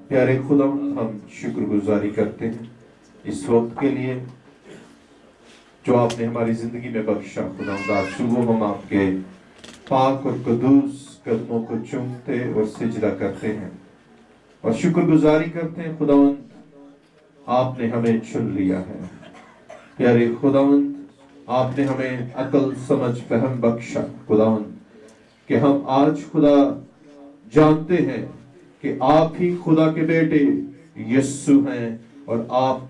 प्यारे खुदा, हम शुक्रगुजारी करते हैं इस वक्त के लिए जो आपने हमारी जिंदगी में बख्शा। खुदा आज सुबह हम आपके पाक और कदूस कदमों को चूमते और सिजदा करते हैं और शुक्रगुजारी करते हैं खुदावंद, आपने हमें चुन लिया है। प्यारे खुदावंद, आपने हमें अकल समझ फहम बख्शा खुदावंद, कि हम आज खुदा जानते हैं कि आप ही खुदा के बेटे यीशु हैं और आप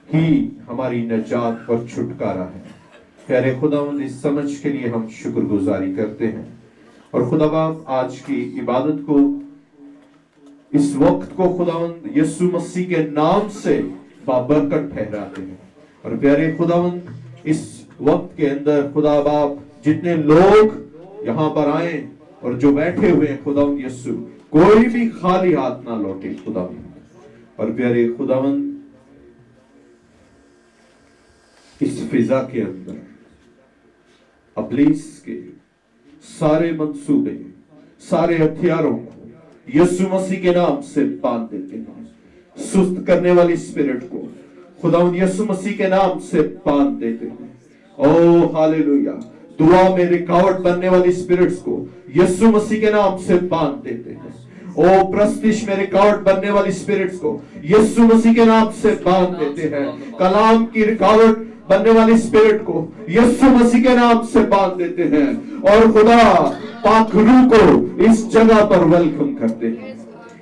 ही हमारी निजात और छुटकारा है। प्यारे खुदावंद, इस समझ के लिए हम शुक्रगुजारी करते हैं और खुदा बाप आज की इबादत को, इस वक्त को खुदावंद यीशु मसीह के नाम से बाबरकत ठहराते हैं। और प्यारे खुदावंद, इस वक्त के अंदर खुदा बाप जितने लोग यहाँ पर आए और जो बैठे हुए हैं खुदावंद यीशु, कोई भी खाली हाथ ना लौटे खुदावंद। और प्यारे खुदावंद, इस फिजा के अंदर अब्लीस के सारे मंसूबे, सारे हथियारों को यीशु मसीह के नाम से बांध देते हैं। सुस्त करने वाली स्पिरिट को खुदावंद यीशु मसीह के नाम से बांध देते हैं। ओ हालेलुया। दुआ में रुकावट बनने वाली स्पिरिट्स को यीशु मसीह के नाम से बांध देते हैं। ओ प्रस्तिश में रुकावट बनने वाली स्पिरिट्स को यीशु मसीह के नाम से बांध देते हैं। कलाम की रुकावट बनने वाली स्पिरिट को यीशु मसीह के नाम से बांध देते हैं। और खुदा पाक रूह को इस जगह पर वेलकम करते हैं।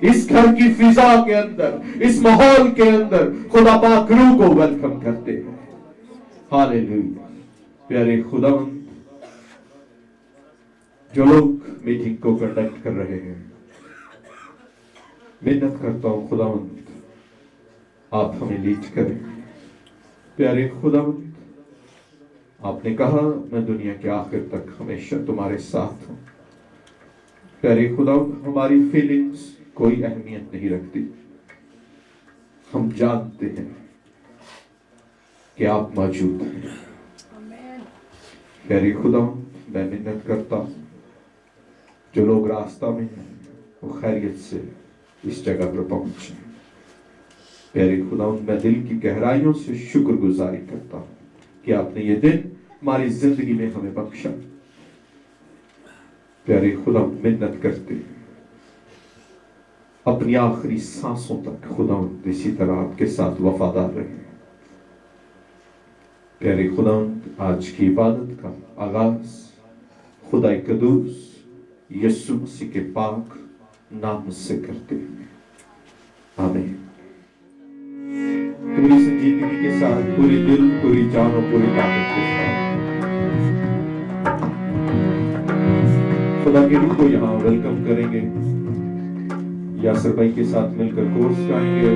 इस घर की फिजा के अंदर, इस माहौल के अंदर खुदा पाक रूह को वेलकम करते हैं। हालेलुया। प्यारे खुदावंद, जो लोग मीटिंग को कंडक्ट कर रहे हैं, मिन्नत करता हूं खुदावंद, आप हमें लीड करें। प्यारे खुदावंद, आपने कहा मैं दुनिया के आखिर तक हमेशा तुम्हारे साथ हूं। प्यारे खुदावंद, हमारी फीलिंग्स कोई अहमियत नहीं रखती। हम जानते हैं कि आप मौजूद हैं। प्यारे खुदावंद, मैं मिन्नत करता हूं जो लोग रास्ता में हैं वो खैरियत से इस जगह पर पहुंचे। प्यारे खुदावंद, मैं दिल की गहराइयों से शुक्रगुजारी करता हूं कि आपने ये दिन हमारी जिंदगी में हमें बख्शा। प्यारे खुदावंद, मिन्नत करते हैं अपनी आखिरी सांसों तक खुदावंद इसी तरह आपके साथ वफादार रहे। प्यारे खुदावंद, आज की इबादत का आगाज खुदा कदूस यीशु मसीह के पाक नाम से करते हैं। आमीन। पूरी संजीदगी के साथ, पूरी दिल, पूरी जान और पूरी ताकत के साथ खुदा की रूह को यहाँ वेलकम करेंगे। यासर भाई के साथ मिलकर कोर्स गाएंगे।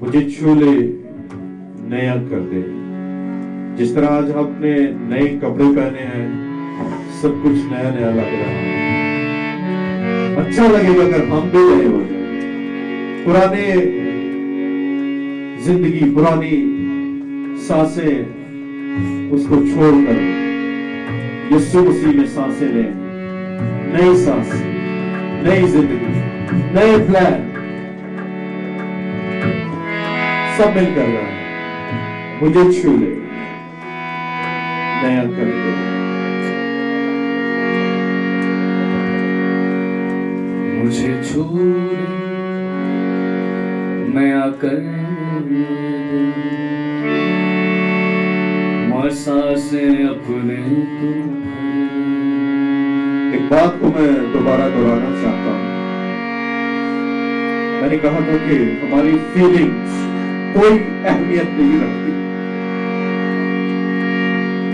मुझे छू ले, नया कर दे। जिस तरह आज आपने नए कपड़े पहने हैं, सब कुछ नया नया लग रहा है। अच्छा लगेगा अगर हम भी नए हो जाए। पुराने जिंदगी, पुरानी सांसें उसको छोड़कर यीशु मसीह में सांसें लें। नई सांस, नई जिंदगी, नए प्लान सब मिलकर रहा है। मुझे छू ले, नया कर दे। मुझे छू ले, नया कर दे। और सांसें अपने तू। एक बात को मैं दोबारा दोहराना चाहता हूं। मैंने कहा था कि हमारी फीलिंग्स कोई अहमियत नहीं रखती,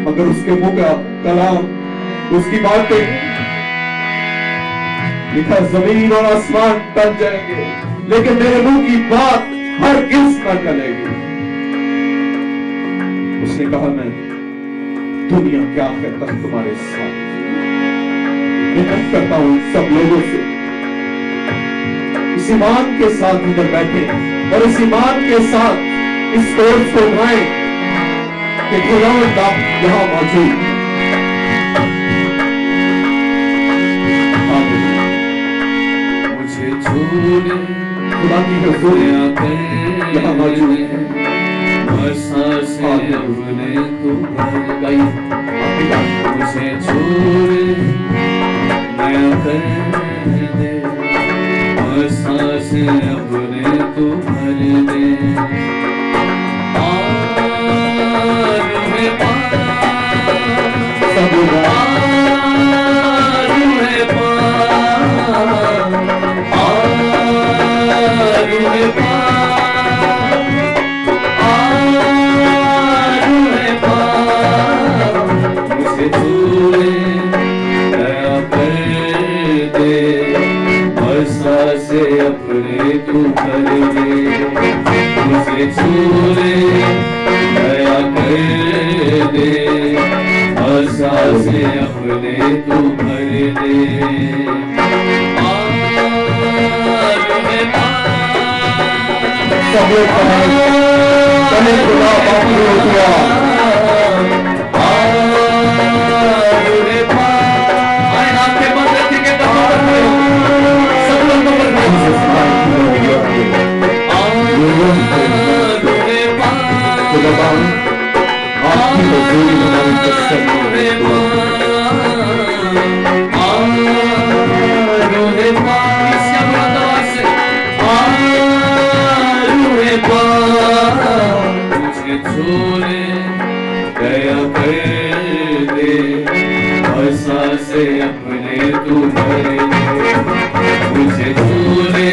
मगर उसके मुंह का कलाम, उसकी बातें, लिखा जमीन और आसमान टल जाएंगे लेकिन मेरे मुंह की बात हरगिज़ न टलेगी। उसने कहा मैं दुनिया के आखिर तक तुम्हारे साथ। विनती करता हूं सब लोगों से इस ईमान के साथ इधर बैठे और इस ईमान के साथ इस कोर्स को उठाएं कि खुदावंद आप यहां मौजूद। मुझे छू छूले खुदा की हजूरी दया यहाँ मौजूद कर है। वर्षा से अपने तू भर गई आपकी बात मुझे छूले दया कर दे वर्षा से अपने तू भर दे सब मुझे छूले दया कर दे वर्षा से अपने तू भर दे मुझे छूले दया कर दे वर्षा से अपने तू भर दे सब लोग कहे खुदा बापू हुआ आपकी हजूरी में हम मुझे छूले दया कर दे वर्षा से अपने तू भर दे मुझे छूले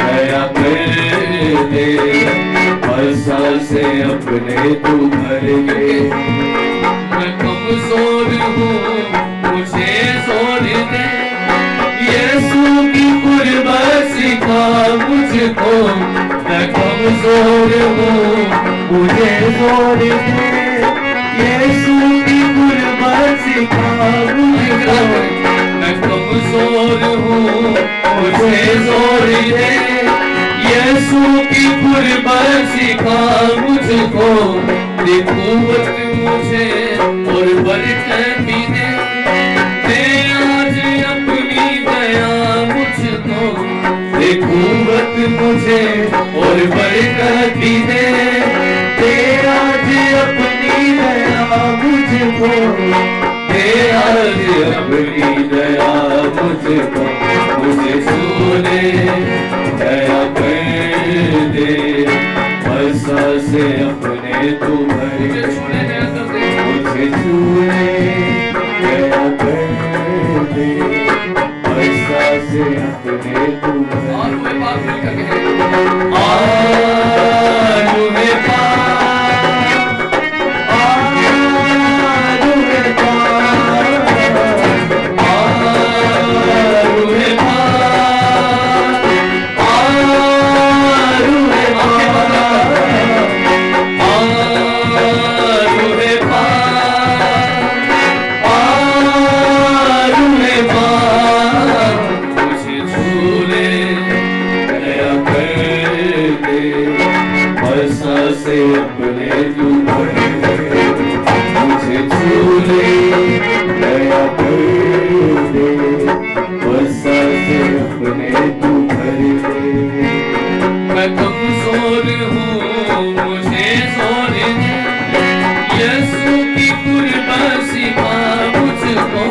दया कर दे वर्षा से अपने तू भर दे मैं कमजोर हूँ मुझे जोर दे यीशु की कुर्बानी सिखा मुझको मैं कमजोर हूँ मुझे जोर दे यीशु की कुर्बानी सिखा मुझको मैं कमजोर हूँ मुझे जोर दे यीशु की कुर्बानी सिखा मुझको दे कुव्वत मुझे और बरकत भी दे आज अपनी दया मुझको दे कुव्वत मुझे और बरकत भी दे आज अपनी दया मुझको दे आज अपनी दया मुझको मुझे छूले दया कर दे वर्षा से अपने तू भर मुझे छूले दया कर दे वर्षा से अपने तू भर से अपने तू भर दे मुझे छूले दया कर दे वर्षा से अपने तू भर दे मैं कमजोर हूँ मुझे जोर दे यीशु की कुर्बानी सिखा मुझको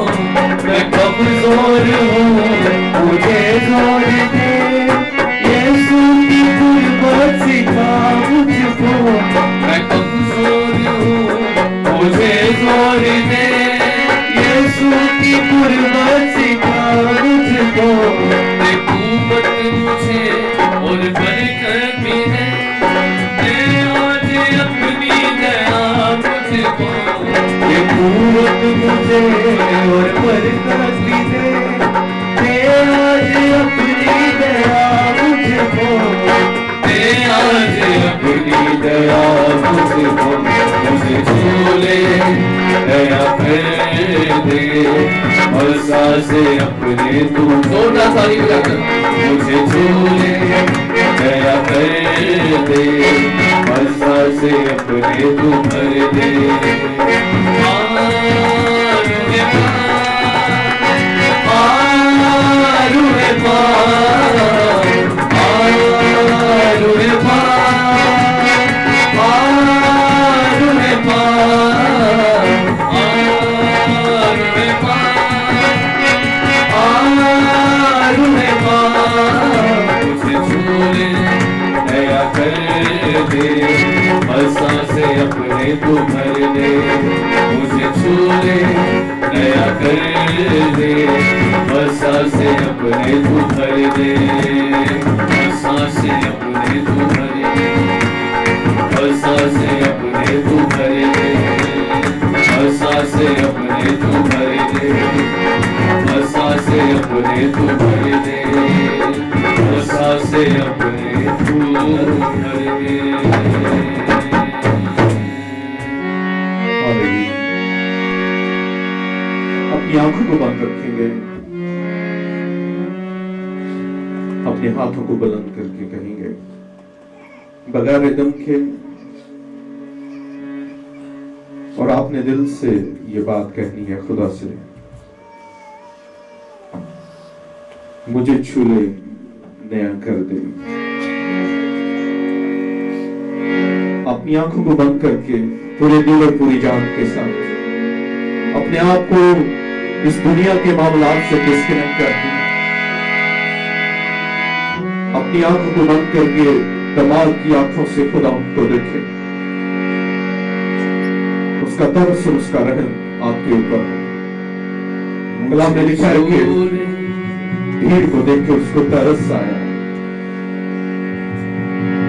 मैं कमजोर हूँ मुझे जोर दे यीशु की कुर्बानी सिखा मुझको मैं कमजोर हूँ मुझे जोर दे यीशु की कुर्बानी सिखा मुझको दे कुव्वत मुझे और बरकत भी दे आज अपनी दया मुझको दे कुव्वत मुझे और बरकत भी दे आज अपनी दया मुझको दे आज अपनी दया मुझको मुझे छूले दया कर दे वर्षा से अपने तू जोरदार ताली बजाकर मुझे छूले दया कर दे वर्षा से अपने तू भर दे अपने तू भर दे, मुझे छू ले नया कर दे, बस सांसें अपने तू भर दे, बस सांसें अपने तू भर दे, बस सांसें अपने तू भर दे, बस सांसें अपने तू भर दे, बस सांसें अपने तू भर दे, बस सांसें अपने तू भर दे। हालेलुया। अपनी आंखों को बंद रखेंगे, अपने हाथों को बुलंद करके कहेंगे बगैर रिदम के, और आपने दिल से ये बात कहनी है खुदा से, मुझे छू ले नया कर दे। अपनी आंखों को बंद करके पूरे दिल और पूरी जान के साथ अपने आप को इस दुनिया के मामलात से डिस्कनेक्ट करके अपनी आंखों को बंद करके दिमाग की आंखों से खुदा को देखे, उसका तरस और उसका रहम आपके ऊपर हो। कलाम में लिखा है कि भीड़ को देख के उसको तरस आया।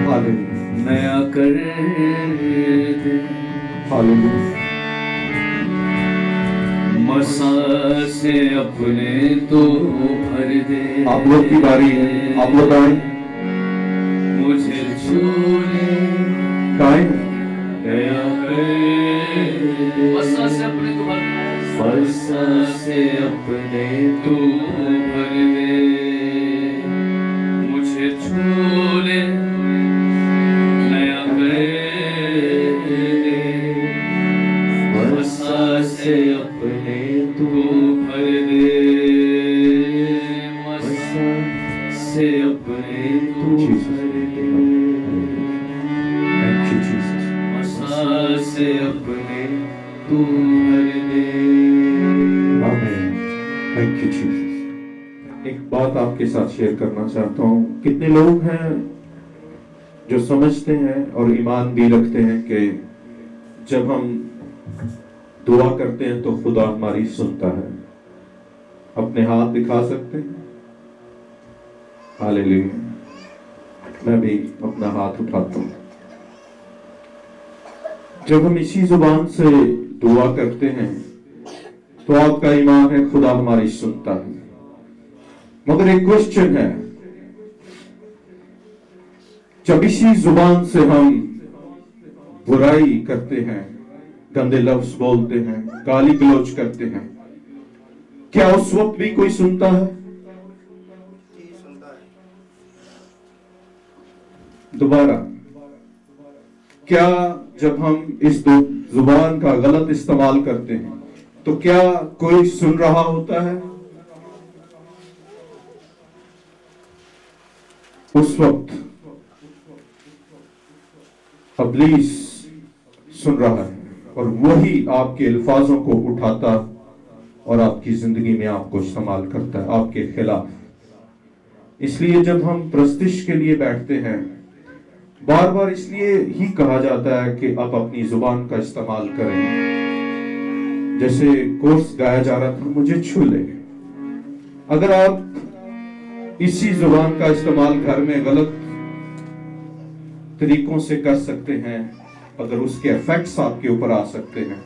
हालेलुया। नया कर दे, हालेलुया। मसा से अपने तो भर दे। आप लोग की बारी है, आप लोग आए, मुझे छू ले गाएं। नया कर दे, मसा से अपने तो भर दे, मसा से अपने तो भर दे, मुझे छू ले नया कर दे, मसा से अपने तू भर दे, मसा से अपने तू भर दे, Thank you, Jesus. मसा से अपने तू भर दे। Amen. Thank you, Jesus. एक बात आपके साथ शेयर करना चाहता हूँ। कितने लोग हैं जो समझते हैं और ईमान भी रखते हैं कि जब हम दुआ करते हैं तो खुदा हमारी सुनता है? अपने हाथ दिखा सकते हैं? हालेलुया। मैं भी अपना हाथ उठाता हूँ। जब हम इसी जुबान से दुआ करते हैं तो आपका ईमान है खुदा हमारी सुनता है। मगर एक क्वेश्चन है, जब इसी जुबान से हम बुराई करते हैं, गंदे लफ्ज बोलते हैं, गाली गलौज करते हैं, क्या उस वक्त भी कोई सुनता है? दोबारा, क्या जब हम इस जुबान का गलत इस्तेमाल करते हैं तो क्या कोई सुन रहा होता है? उस वक्त इब्लीस सुन रहा है और वही आपके अल्फाजों को उठाता और आपकी जिंदगी में आपको इस्तेमाल करता है आपके खिलाफ। इसलिए जब हम प्रस्तिश के लिए बैठते हैं, बार बार इसलिए ही कहा जाता है कि आप अपनी जुबान का इस्तेमाल करें। जैसे कोर्स गाया जा रहा था, मुझे छू ले। अगर आप इसी जुबान का इस्तेमाल घर में गलत तरीकों से कर सकते हैं, अगर उसके इफेक्ट्स आपके ऊपर आ सकते हैं,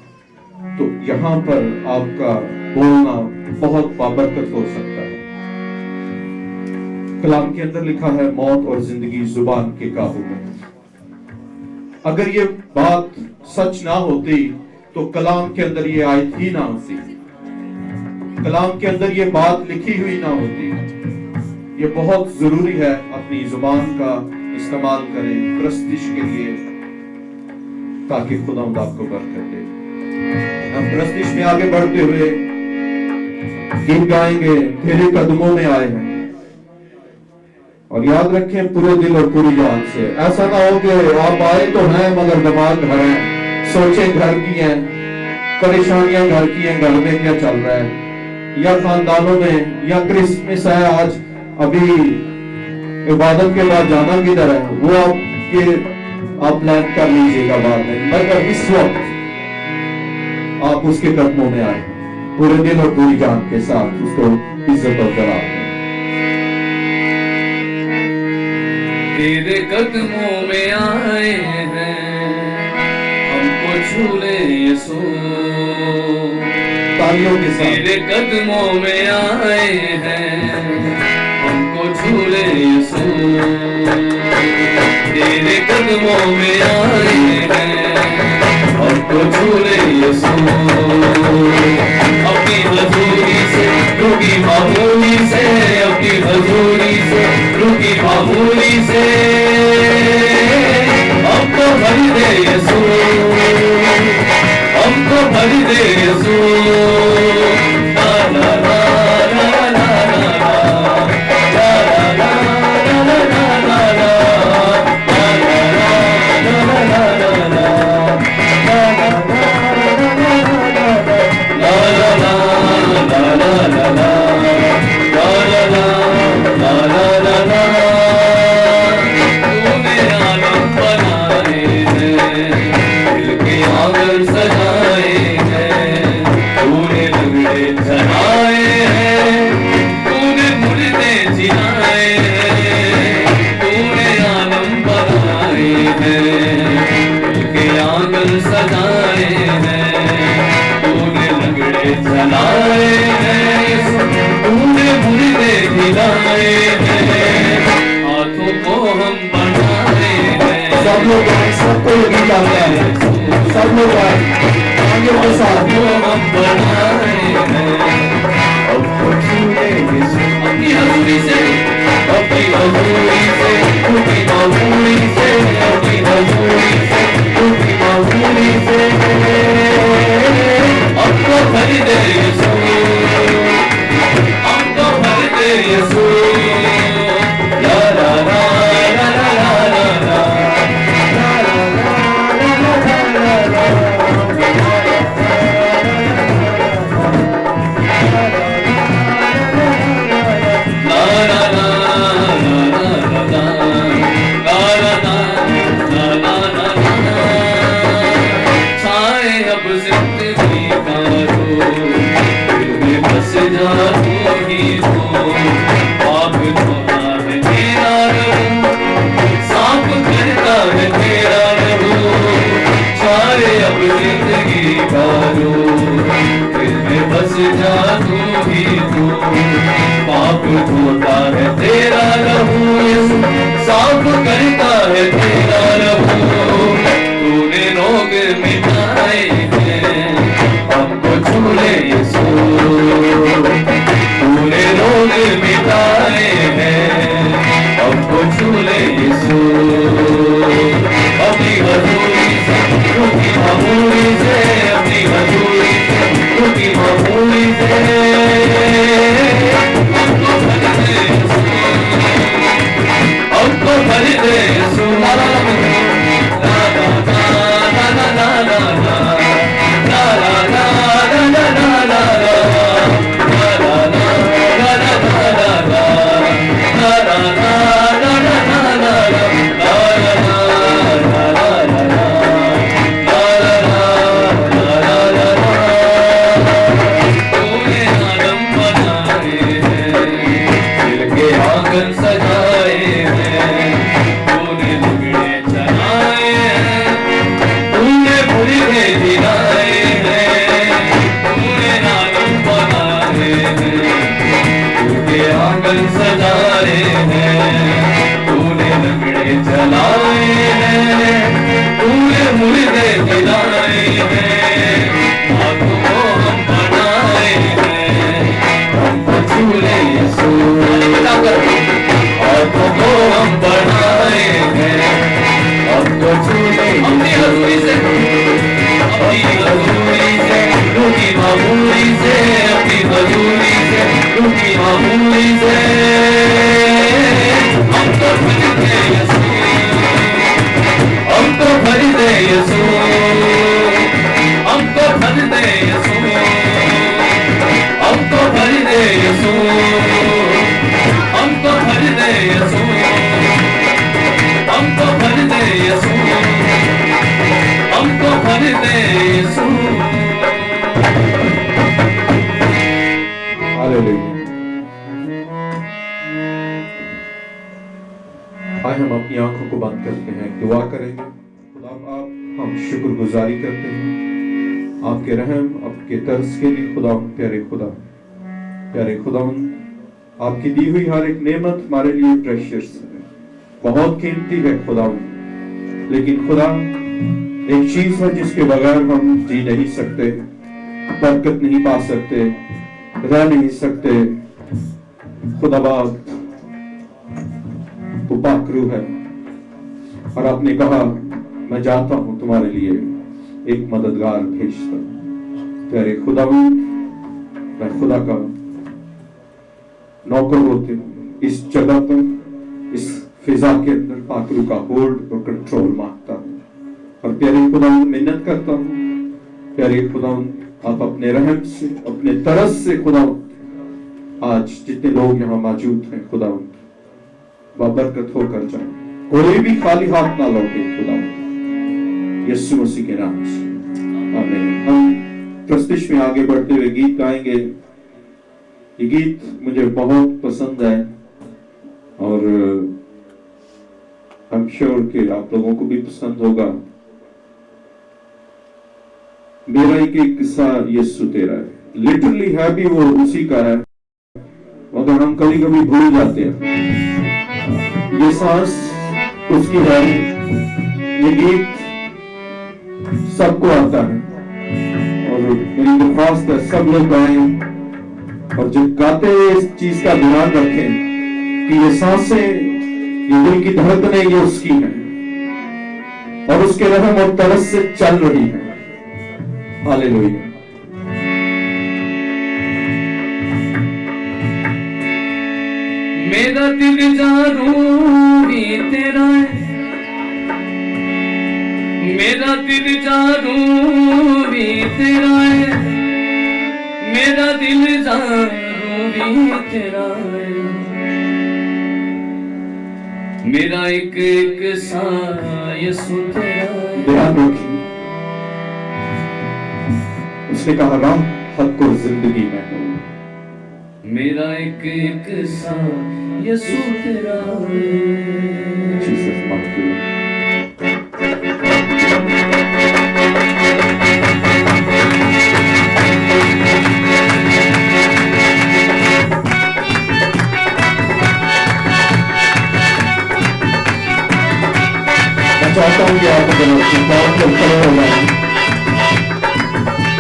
तो यहां पर आपका बोलना बहुत बाबरकत हो सकता है। कलाम के अंदर लिखा है, मौत और जिंदगी जुबान के काबू में। अगर ये बात सच ना होती तो कलाम के अंदर ये आयत ही ना होती, कलाम के अंदर ये बात लिखी हुई ना होती। ये बहुत जरूरी है अपनी जुबान का इस्तेमाल करें प्रस्तिश के लिए, ताकि खुदा आपको बरकत दे। हम प्रस्तिश में आगे बढ़ते हुए गीत गाएंगे, तेरे कदमों में आए हैं। और याद रखें पूरे दिल और पूरी जान से, ऐसा ना हो कि आप आए तो हैं मगर दिमाग घर है, सोचे घर की हैं, परेशानियां घर की हैं, घर में क्या चल रहा है, या खानदानों में, या क्रिसमस है आज, अभी इबादत के बाद जाना किधर है, वो आपके आप प्लान कर लीजिएगा बाद में, मगर इस वक्त आप उसके कदमों में आए, पूरे दिल और पूरी जान के साथ उसको इज्जत और जलाल दें। तेरे कदमों में आए हैं, हमको छू ले यीशु। तालियों के साथ तेरे कदमों में आए हैं, हमको छू ले यीशु। तेरे कदमों में आए हैं, हमको छू ले यीशु। अपनी हजूरी से रुकी मामूली से, अपनी हजूरी से रुकी मामूली से हमको भर दे यीशु, हमको भर दे यीशु। ला ला ला ला ला ला ला ला ला ला ला सब लोग आए, सबको ये गीत आता है, सब लोग आए आगे के साथ हम बनाए हैं। अपनी हजूरी से, अपनी हजूरी से, अपनी मामूली से, अपनी हजूरी से, अपनी मामूली से हमको भर दे यीशु, हमको भर दे यीशु। ला ला ला ला ला ला ला पाप धोता है तेरा लहू, साफ करता है तेरा लहू। तूने रोग मिटाए हैं, हमको छू ले यीशु। तूने रोग मिटाए हैं, हमको छू ले यीशु। अपनी हजूरी से रुकी मामूली से, अपनी हजूरी से रुकी मामूली से हमको भर दे यीशु। ला ला ला ला ला ला ला ला ला ला ला ला ला ला ला हमको भर दे यीशु। भर दे यीशु। हालेलुया। आइए हम अपनी आंखों को बंद करते हैं, दुआ करेंगे। खुदा आप हम शुक्रगुजारी करते हैं आपके रहम, आपके तरस के लिए खुदा। प्यारे खुदा, आपकी दी हुई हर एक नेमत हमारे लिए प्रेशियस है, बहुत कीमती है खुदा। लेकिन खुदा एक चीज है जिसके बगैर हम जी नहीं सकते, बरकत नहीं पा सकते, रह नहीं सकते। खुदा बात तो पाकरू है, और आपने कहा मैं जाता हूं तुम्हारे लिए एक मददगार भेजता। प्यारे खुदा, मैं खुदा का नौकर होते इस जगह पर, इस फिजा के अंदर पाकरू का होल्ड और कंट्रोल मांगता हूं। और प्यारे खुदा मिन्नत करता हूं, प्यारे खुदा आप अपने रहम से, अपने तरस से खुदा आज जितने लोग यहाँ मौजूद हैं खुदा बरकत होकर जाए, कोई भी खाली हाथ ना लौटे खुदा, यीशु मसीह के नाम से आमीन। हम प्रस्तुति में आगे बढ़ते हुए गीत गाएंगे। ये गीत मुझे बहुत पसंद है और आई एम श्योर कि आप लोगों को भी पसंद होगा। मेरा एक किस्सा यीशु तेरा है, लिटरली है भी वो उसी का है, मगर हम कभी कभी भूल जाते हैं। ये सांस उसकी है। ये गीत सबको आता है और मेरी दरख्वास्त है सब लोग गाएं, और जब गाते हुए इस चीज का ध्यान रखें कि ये सांसें, ये दिल की धड़कनें ये उसकी हैं और उसके रहम और तरस से चल रही है। हालेलुया। मेरा दिल जारूरी तेरा है, मेरा दिल जारूरी तेरा है, मेरा दिल जारूरी तेरा है। मेरा एक एक सा यीशु तेरा है। ध्यान रखिए, उसने कहा राह हक और जिंदगी में हूं। मेरा एक एक सा यीशु तेरा है। जीसस माफ कीजिए। मैं चाहता हूं कि आप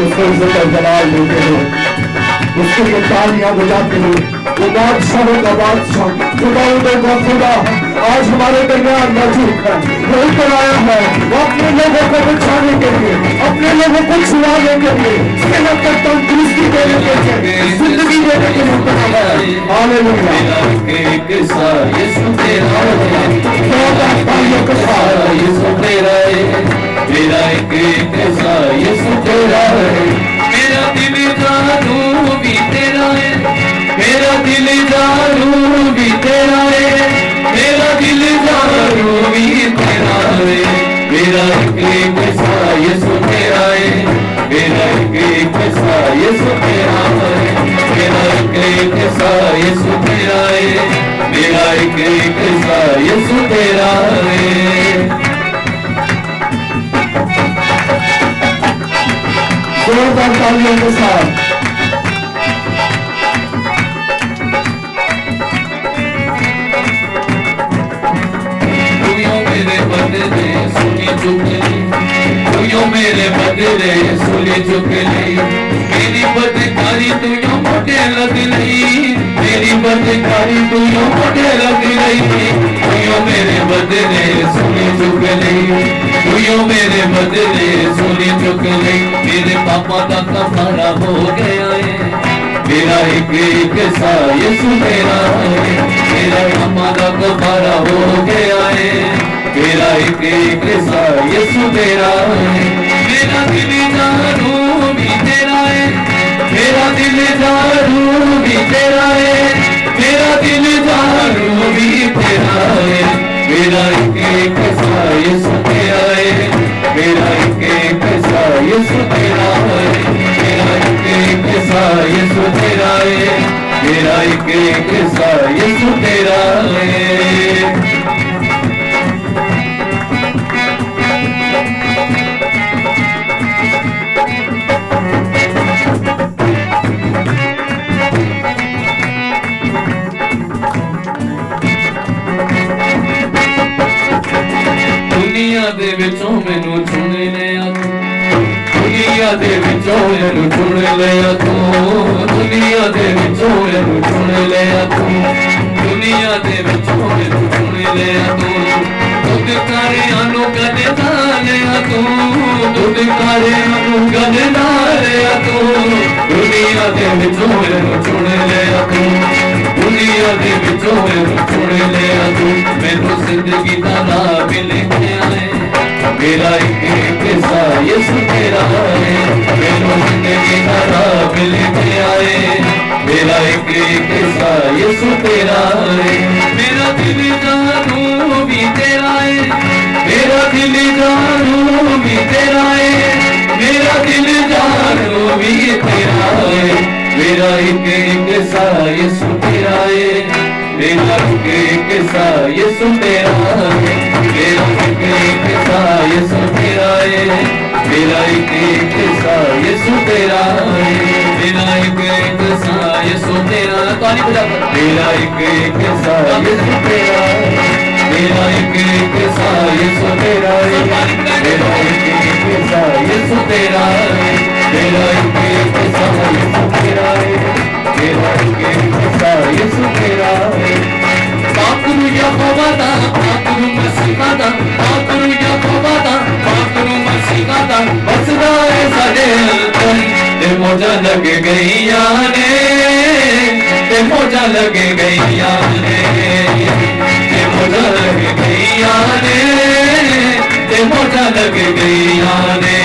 उसको इज्जत और जलाल देते हो, उसके लिए तालियां बजाते हो। वो बादशाहों का बादशाह, खुदावंदों का खुदा आज हमारे दरमियान मौजूद है। वो ऊपर आया है, वो अपने लोगों को बचाने के लिए, अपने लोगों को छुड़ाने के लिए, सेहत तक तंदुरुस्ती देने के लिए, जिंदगी देने के लिए बना है। हालेलुया। एक सा यीशु तेरा है, तालियों के साथ यीशु तेरा है। मेरा एक सा यीशु तेरा है। मेरा दिल जानू भी तेरा है, मेरा दिल जानू भी तेरा है, मेरा दिल जानू भी तेरा है। मेरा एक सा यीशु तेरा है, मेरा एक सा यीशु तेरा है, मेरा एक सा यीशु तेरा है, मेरा एक सा यीशु तेरा है। जोरदार तालियों के साथ मेरे बदले सुनी चुकली, तुयो मेरे बदले सुनी चुकली। मेरी बदकारी तुयो मोटे लग रही, मेरी बदकारी तुयो मोटे लग रही। तुयो मेरे बदले सुनी चुकली, तुयो मेरे बदले सुनी चुकली। मेरे पापा का कफारा हो गया है, मेरा एक सा यीशु तेरा है। मेरा पापा का कफारा हो गया है, मेरा एक सा यीशु तेरा है। मेरा दिल जानू भी तेरा है, मेरा दिल जानू भी तेरा है, मेरा दिल जानू भी तेरा है। मेरा एक सा यीशु तेरा है, मेरा एक यीशु तेरा है, मेरा एक सा यीशु तेरा है, मेरा एक सा यीशु तेरा है। दुनिया दे विचों मैनू चुन लिया तू, दुनिया दे विचों मैनू चुन लिया तू, दुनिया दे विचों मैनू चुन लिया तू, दुनिया दे विचों मैनू चुन लिया तू। दुध कारियां नू कदे ना लिया तू, दुध कारियां नू कदे ना लिया तू, दुनिया दे विचों मैनू चुन लिया तू, दुनिया दे विचों मैनू चुन लिया तू। मैनू जिंदगी दा राह मिल गया है, मेरा एक सा यीशु तेरा है, मैनू जिंदगी दा राह मिल गया है, मेरा एक सा यीशु तेरा है। मेरा दिल जानू भी तेरा है, मेरा दिल जानू भी तेरा है, मेरा दिल जानू भी तेरा है, मेरा एक सा यीशु तेरा है, मेरा एक सा यीशु तेरा है, मेरा एक सा यीशु तेरा है, मेरा एक सा यीशु तेरा है, मेरा एक सा यीशु तेरा। ताली बजा कर। मेरा एक सा यीशु तेरा है, मेरा एक सा यीशु तेरा है, मेरा एक सा यीशु तेरा है, मेरा एक सा यीशु तेरा है, मेरा एक सा यीशु तेरा है। पाकरू यहोवा दा, पाकरू मसीहा दा, पाकरू यहोवा दा, पाकरू मसीहा दा, बसदा है साडे अंदर। ते मौजा लग गईयां ने, ते मौजा लग गईयां ने, ते मौजा लग गईयां ने, ते मौजा लग गईयां ने।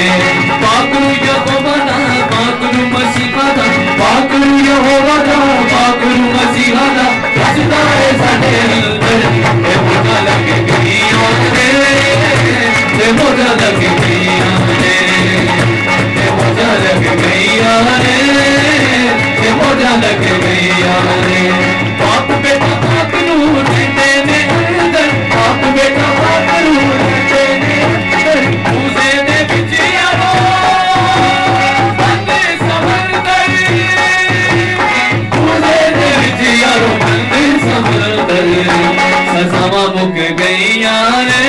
पाकरू यहोवा दा, पाकरू मसीहा दा, पाकरू यहोवा दा, पाकरू मसीहा दा, बसदा है साडे अंदर। ते मौजा लग गईयां ने, ते मौजा लग गईयां ने, ते मौजा लग गईयां ने, ते मौजा लग गईयां ने। बाप बेटा बाप नूं देंदे ने अंदर, बाप बेटा बाप नूं देंदे ने अंदर। मूसे दे विच यारो बंदे समंदर, मूसे दे विच यारो बंदे समंदर। सजावां मुक गईयां ने,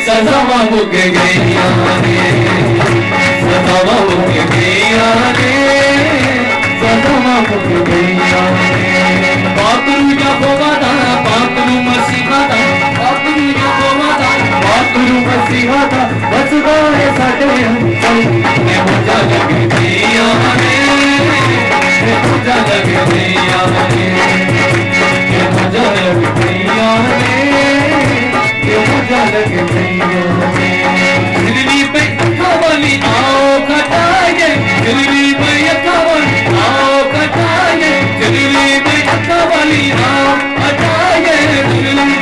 सजावां मुक गईयां ने, सजावां मुक गईयां ने, सजावां मुक गईयां ने। पाकरू यहोवा दा, पाकरू मसीहा दा, पाकरू यहोवा दा, पाकरू मसीहा दा, बसदा है साडे अंदर। ते मौजा लग गईयां ने, ते मौजा लग गईयां ने, ते मौजा लग गईयां ने, ते मौजा लग गईयां ने। दिल्ली पे खवाली आओ खटाए, दिल्ली पे खवाली आओ खटाए, दिल्ली पे खवाली आओ हटाए, दिल्ली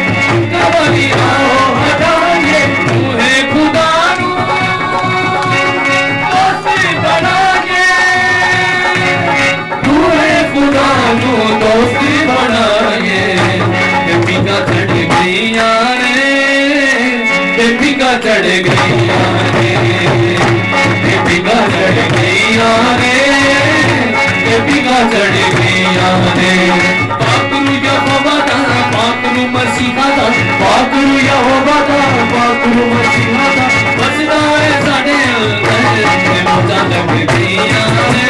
खवाली आओ हटाए। तू है खुदा नू दोस्ती बनाए, तू है खुदा नू दोस्ती बनाए। बिगा चढ़ गईयां ने, बिगा चढ़ गईयां ने, बिगा चढ़ गईयां ने, बिगा चढ़ गईयां ने। पाकरू यहोवा दा, पाकरू मसीहा दा, पाकरू यहोवा दा, पाकरू मसीहा दा, बसदा है साडे अंदर। ते मौजा लग गईयां ने,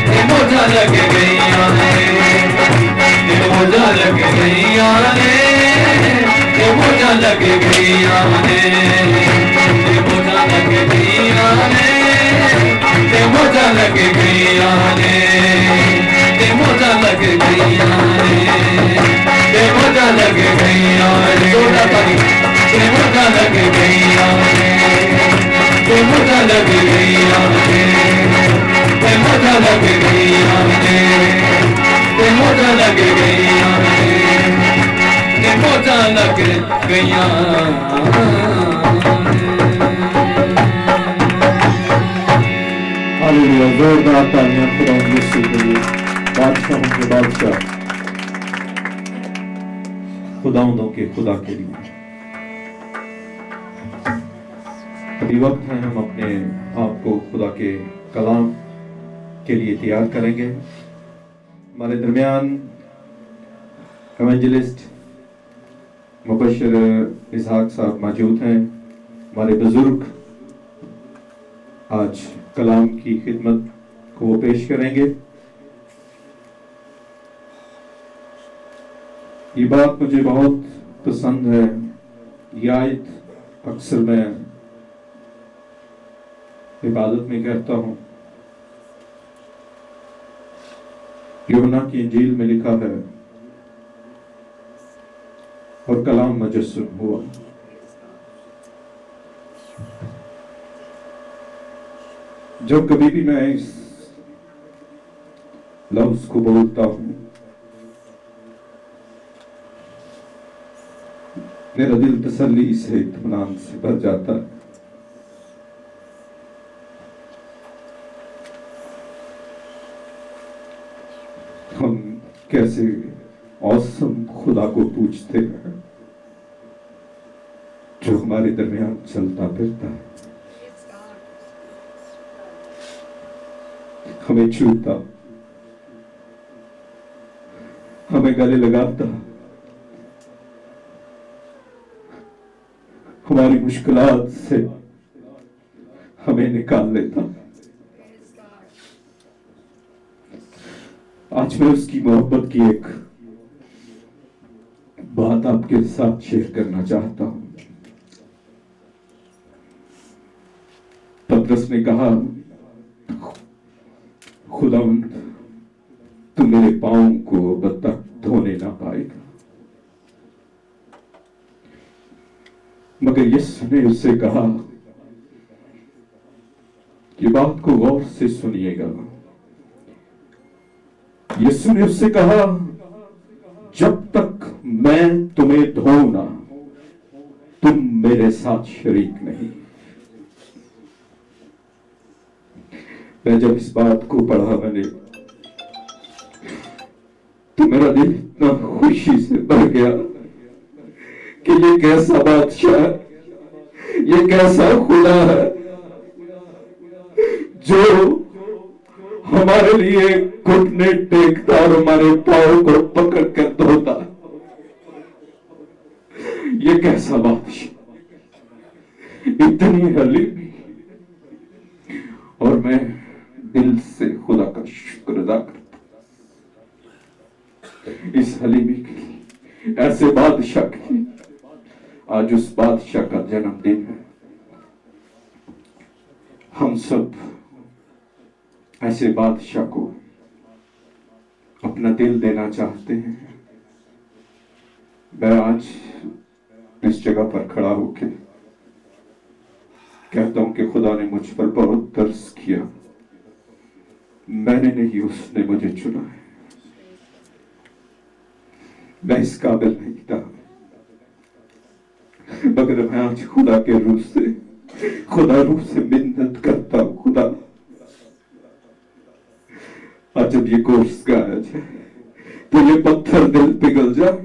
ते मौजा लग गईयां ने, ते मौजा लग गईयां ने, ते मौजा लग गईयां ने, ते मौजा लग गईयां ने, ते मौजा लग गईयां ने, ते मौजा लग गईयां ने, ते मौजा लग गईयां ने। ते मौजा लग गईयां ने, ते मौजा लग गईयां ने, ते मौजा लग गईयां ने, ते मौजा लग गईयां ने, ते मौजा लग गईयां ने। हमेशा खुदावंदों के खुदा के लिए। अभी वक्त है हम अपने आप को खुदा के कलाम के लिए तैयार करेंगे। हमारे दरमियान एवेंजलिस्ट मुबशर इसहाक साहब मौजूद हैं। हमारे बुजुर्ग आज कलाम की खिदमत को वो पेश करेंगे। ये बात मुझे बहुत पसंद है। ये आयत अक्सर मैं इबादत में कहता हूं। यूहन्ना की इंजील में लिखा है, और कलाम मुजस्सम हुआ। जब कभी भी मैं इस लफ्ज को बोलता हूं, मेरा दिल तसल्ली से, इत्मीनान से भर जाता है। हम कैसे औसम खुदा को पूछते हैं जो हमारे दरमियान चलता फिरता है, हमें छूता, हमें गले लगाता, हमारी मुश्किलात से हमें निकाल लेता। आज मैं उसकी मोहब्बत की एक बात आपके साथ शेयर करना चाहता हूं। पतरस ने कहा, खुदावंद तू मेरे पांव को अब तक धोने ना पाएगा। मगर यीशु ने उससे कहा, ये बात को गौर से सुनिएगा। यीशु ने उससे कहा, जब तक मैं तुम्हें धोऊं ना, तुम मेरे साथ शरीक नहीं। मैं जब इस बात को पढ़ा मैंने, तो मेरा दिल इतना खुशी से भर गया कि ये कैसा बादशाह है, ये कैसा खुदा है जो हमारे लिए घुटने टेकता और हमारे पांव को पकड़ कर धोता। ये कैसा बादशाह, इतनी हलीमी। और मैं दिल से खुदा का शुक्र अदा करता इस हलीमी के लिए, ऐसे बादशाह के लिए। आज उस बादशाह का जन्मदिन है। हम सब ऐसे बादशाह को अपना दिल देना चाहते हैं। मैं आज इस जगह पर खड़ा होकर कहता हूं कि खुदा ने मुझ पर बहुत तरस किया। मैंने नहीं, उसने मुझे चुना है। मैं इस काबिल नहीं था, मगर मैं आज खुदा के रूह से मिन्नत करता हूं। खुदा, आज जब ये कोर्स गाया जाए तो ये पत्थर दिल पिघल जाए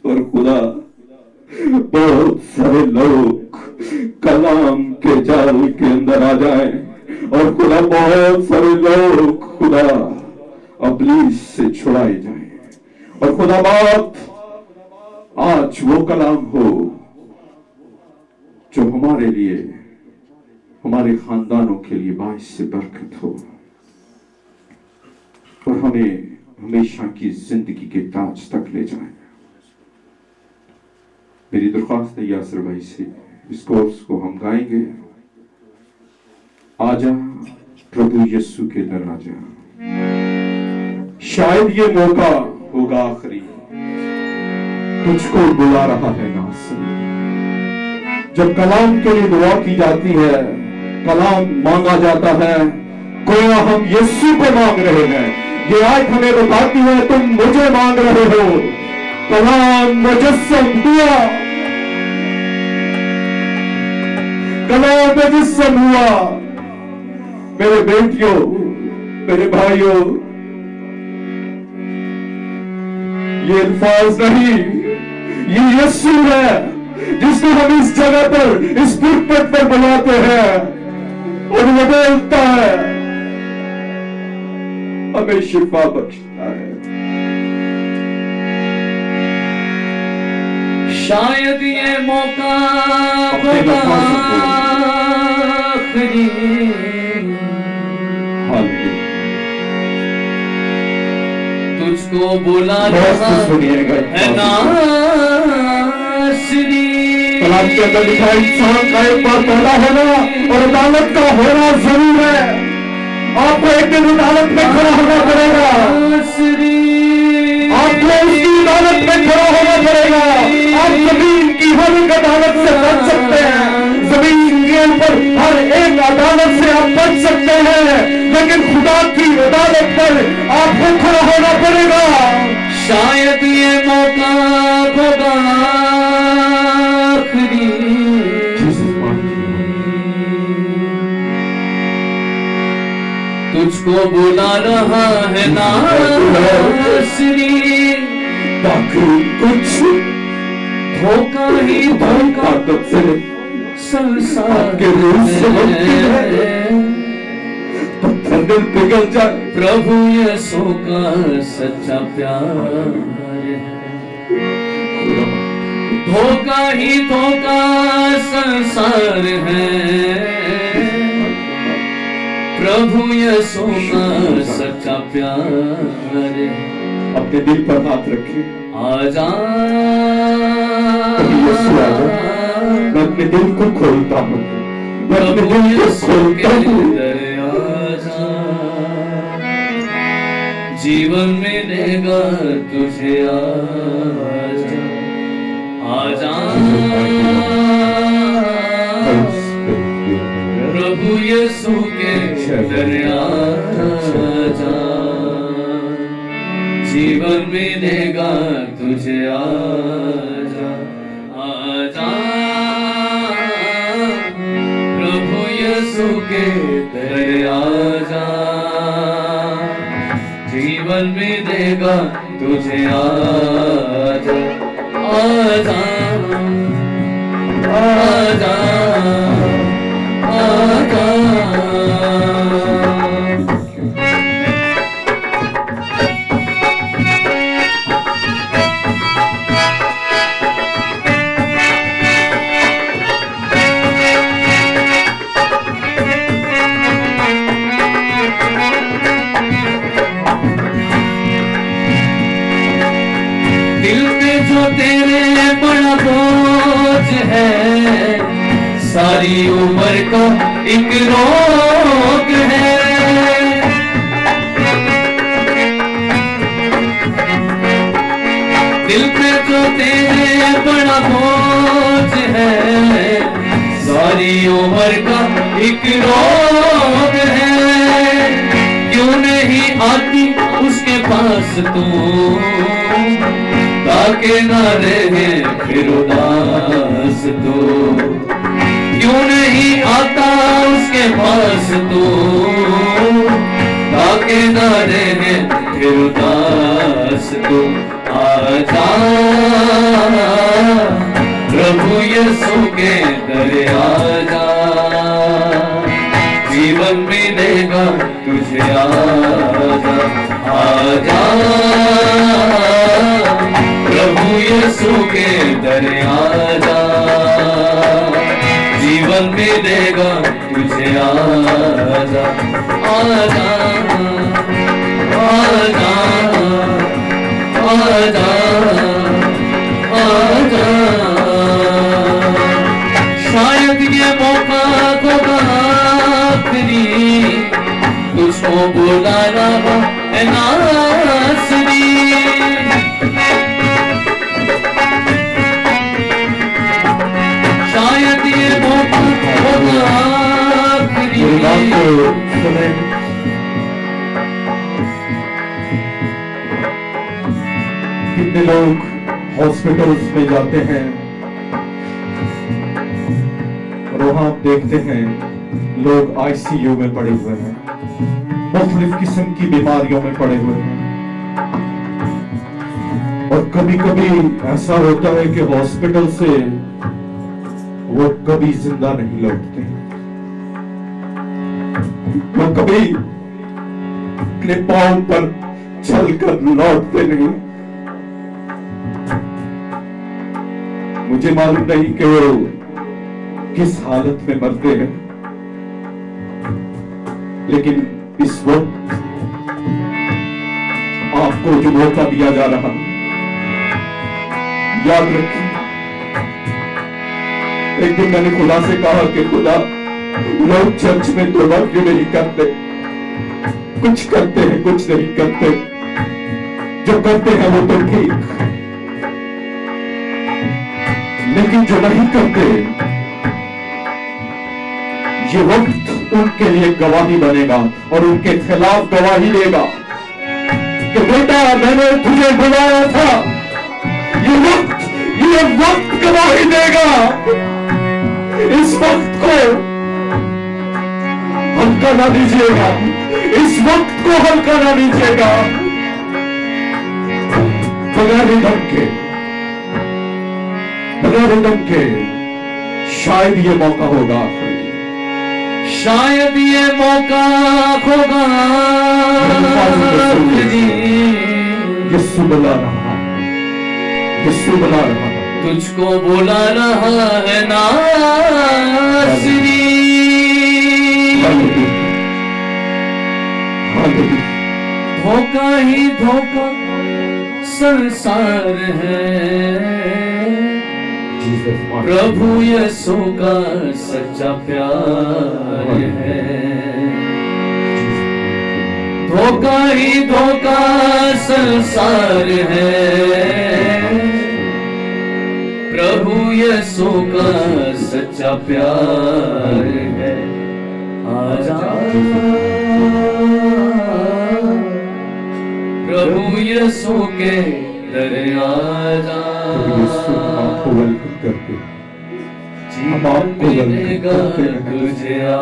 और खुदा बहुत सारे लोग कलाम के जाल के अंदर आ जाएं, और खुदा बहुत सारे लोग खुदा इब्लीस से छुड़ाए जाएं। और खुदा बात आज वो कलाम हो जो हमारे लिए, हमारे खानदानों के लिए बाइस से बरकत हो और हमें हमेशा की जिंदगी के ताज तक ले जाए। मेरी दरख्वास्त है यासर भाई से, इस कोर्स को हम गाएंगे, आजा प्रभु यीशु के दर आजा। शायद ये मौका होगा आखिरी, तुझको बुला रहा है नासर। जब कलाम के लिए दुआ की जाती है, कलाम मांगा जाता है, गोया हम यीशु को मांग रहे हैं। ये आयत हमें बताती है, तुम मुझे मांग रहे हो। कलाम मुजस्सम हुआ, कलाम मुजस्सम हुआ। मेरे बेटियों, मेरे भाइयों, ये अल्फाज नहीं, ये यीशु है जिसको हम इस जगह पर, इस पुरपट पर बुलाते हैं, और वो बोलता है, हमें शिफा बख्शता है। शायद ये मौका होगा आखिरी, तुझको बुला रहा है नासरी। कलाम के अंदर लिखा है, इंसान का एक बार पैदा होना और अदालत का होना जरूर है। आपको एक दिन अदालत में खड़ा होना पड़ेगा, आपको उसकी अदालत में खड़ा होना पड़ेगा। आप जमीन की हर एक अदालत से बच सकते हैं, जमीन के ऊपर हर एक अदालत से आप बच सकते हैं, लेकिन खुदा की अदालत पर आपको खड़ा होना पड़ेगा। शायद ये मौका होगा आखिरी, तुझको बुला रहा है नासरी, ताकि कुछ धोखा ही धोखा संसार के रूप से पत्थर दिल पिघल जाए। प्रभु यीशु का सच्चा प्यार है, धोखा ही धोखा संसार है, प्रभु यीशु का सच्चा प्यार है। अपने दिल पर हाथ रखिए, आजा मैं अपने दिल को खोलता हूँ, मैं अपने दिल को खोलता हूँ। जीवन मिलेगा तुझे, आजा आजा प्रभु यीशु के दरिया जा, जीवन मिलेगा तुझे, आजा आजा प्रभु यीशु के दरिया जा, जीवन मिलेगा तुझे, आजा आजा आजा आजा। दिल पे जो तेरे बड़ा बोझ है, सारी उम्र का एक रोग है, दिल पे जो तेरे बड़ा बोझ है, सारी उम्र का एक रोग है। क्यों नहीं आती उसके पास तू, ताकि न रहे फिर उदास तू। क्यों नहीं आता उसके पास तू, ताकि न रहे फिर उदास तू। आजा प्रभु यीशु के दरिया जा, जीवन मिलेगा तुझे, आजा आजा प्रभु यीशु के दरिया जा, जीवन मिलेगा तुझे, आजा आजा आजा आजा आजा। शायद ये मौका होगा आखिरी, तुझको बुला रहा है नासरी, शायद ये मौका होगा आखिरी। कितने लोग हॉस्पिटल्स में जाते हैं और वहां आप देखते हैं लोग आईसीयू में पड़े हुए हैं, मुख्तलिफ किस्म की बीमारियों में पड़े हुए हैं। और कभी कभी ऐसा होता है कि हॉस्पिटल से वो कभी जिंदा नहीं लौटते, वो कभी अपने पांव पर चलकर लौटते नहीं। मुझे मालूम नहीं कि वो किस हालत में मरते हैं, लेकिन इस वक्त आपको जो मौका दिया जा रहा है, याद रखिए। एक दिन मैंने खुदा से कहा कि खुदा, लोग चर्च में तौबा क्यों नहीं करते? कुछ करते हैं, कुछ नहीं करते। जो करते हैं वो तो ठीक, लेकिन जो नहीं करते, ये वक्त उनके लिए गवाही बनेगा और उनके खिलाफ गवाही देगा कि बेटा, मैंने तुझे बुलाया था। ये वक्त गवाही देगा। इस वक्त को हल्का ना लीजिएगा, इस वक्त को हल्का ना लीजिएगा। बगैर दम के, बगैर दम के, शायद ये मौका होगा, शायद ये मौका होगा। यीशु बुला रहा है, यीशु बुला रहा है, तुझको बुला रहा है नासरी। धोखा ही धोखा संसार है, प्रभु यीशु का सच्चा प्यार है। धोखा ही धोखा संसार है, प्रभु यीशु का सच्चा प्यार है। आजा प्रभु यीशु के दर आजा। आपको वेलकम करते हैं, हम आपको वेलकम करते हैं,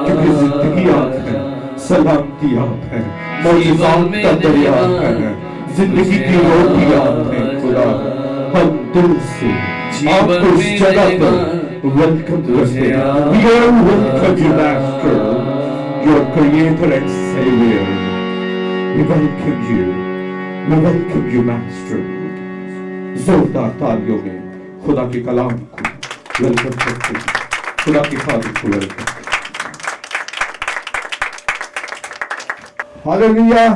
क्योंकि जिंदगी आप है, सलामती आप है, मौजूदात का दरिया है, जिंदगी की रोटी आप है। खुदा, हम दिल से आपको इस जगह पर वेलकम करते हैं। We all welcome you, Master, your Creator and Savior. We welcome you, we welcome you, Master. जोरदार तालियों में खुदा के कलाम को वेलकम करते हैं, खुदा की खातिर को वेलकम। हालेलुया,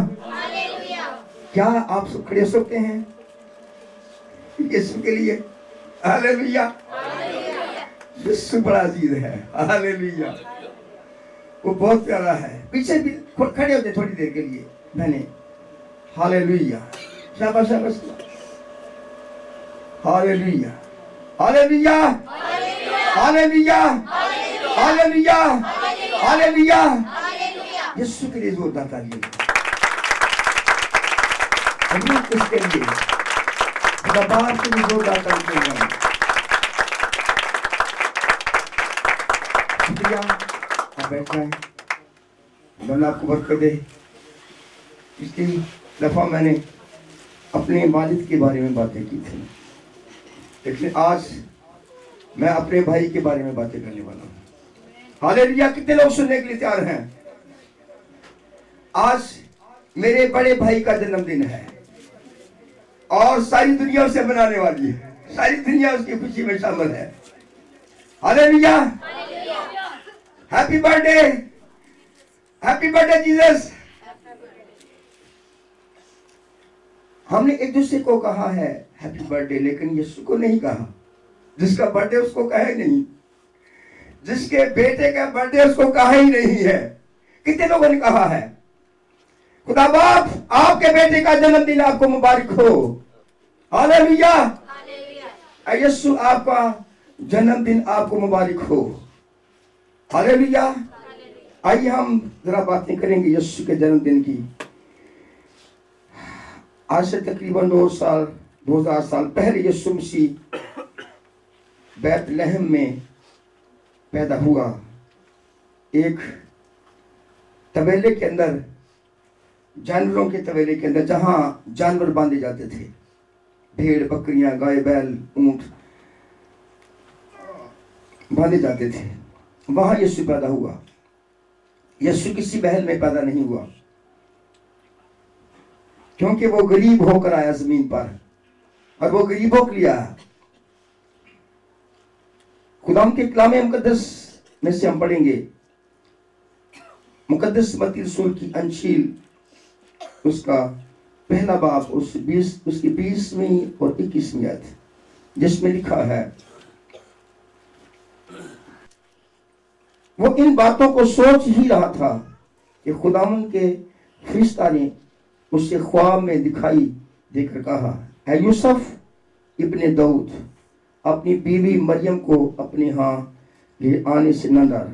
क्या आप सब खड़े हो सकते हैं यीशु के लिए? हालेलुया, यीशु बड़ा अजीज है। हालेलुया, वो बहुत प्यारा है। पीछे भी खड़े होते थोड़ी देर के लिए मैंने। हालेलुया, शाबाश शाबाश। Hallelujah, hallelujah, hallelujah, hallelujah, hallelujah. यीशु के लिए जोरदार तालियां। हम किसके लिए? बाप के लिए जोरदार तालियां। शुक्रिया, आप बैठ जाएं, भगवान आपको बरकत दे। पिछली दफा मैंने अपने वालिद के बारे में बातें की थी, लेकिन आज मैं अपने भाई के बारे में बातें करने वाला हूँ। हालेलुया, कितने लोग सुनने के लिए तैयार हैं? आज मेरे बड़े भाई का जन्मदिन है और सारी दुनिया उसे मनाने वाली है, सारी दुनिया उसकी खुशी में शामिल है। Hallelujah, happy birthday, happy birthday Jesus. हमने एक दूसरे को कहा है हैप्पी बर्थडे, लेकिन यीशु को नहीं कहा। जिसका बर्थडे उसको कहे नहीं, जिसके बेटे का बर्थडे उसको कहा ही नहीं है। कितने लोगों ने कहा है? खुदा बाप, आपके बेटे का जन्मदिन आपको मुबारक हो। हालेलुया, यीशु आपका जन्मदिन आपको मुबारक हो। हालेलुया। आइए हम जरा बातें करेंगे यीशु के जन्मदिन की। आज से तकरीबन 2000 साल पहले यीशु मसीह बैतलहम में पैदा हुआ। एक तबेले के अंदर, जानवरों के तबेले के अंदर, जहां जानवर बांधे जाते थे, भेड़ बकरियां गाय बैल ऊंट बांधे जाते थे, वहां यीशु पैदा हुआ। यीशु किसी महल में पैदा नहीं हुआ, क्योंकि वो गरीब होकर आया जमीन पर और वो गरीबों के लिए आया। खुदाम के कलाम मुकद्दस में से हम पढ़ेंगे मुकद्दस मत्ती रसूल की अंजील उसका पहला बाब उसकी 20वीं और 21वीं आयत, जिसमें लिखा है, वो इन बातों को सोच ही रहा था कि खुदावन के फरिश्ता ने उससे ख्वाब में दिखाई देकर कहा, ऐ यूसुफ इब्ने दाऊद, अपनी बीवी मरियम को अपने यहाँ ले आने से न डर,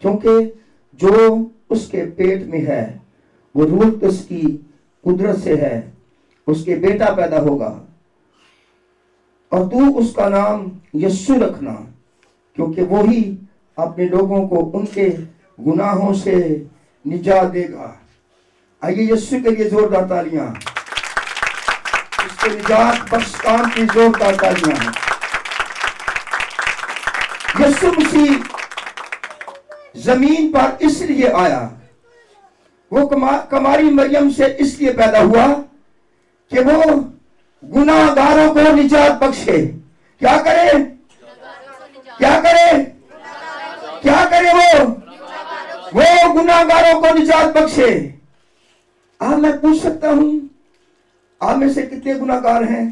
क्योंकि जो उसके पेट में है वो रूह कुद्स की कुदरत से है। उसके बेटा पैदा होगा और तू उसका नाम यीशु रखना, क्योंकि वो ही अपने लोगों को उनके गुनाहों से निजात देगा। आइए यीशु के लिए जोरदार तालियां, इसके निजात बख्श काम की जोरदार तालियां। यीशु मसीह जमीन पर इसलिए आया, वो कमारी मरियम से इसलिए पैदा हुआ कि वो गुनाहगारों को निजात बख्शे। क्या करे? क्या करे? क्या करे? वो गुनाहगारों को निजात बख्शे। अब मैं पूछ सकता हूं, आप में से कितने गुनाहगार हैं?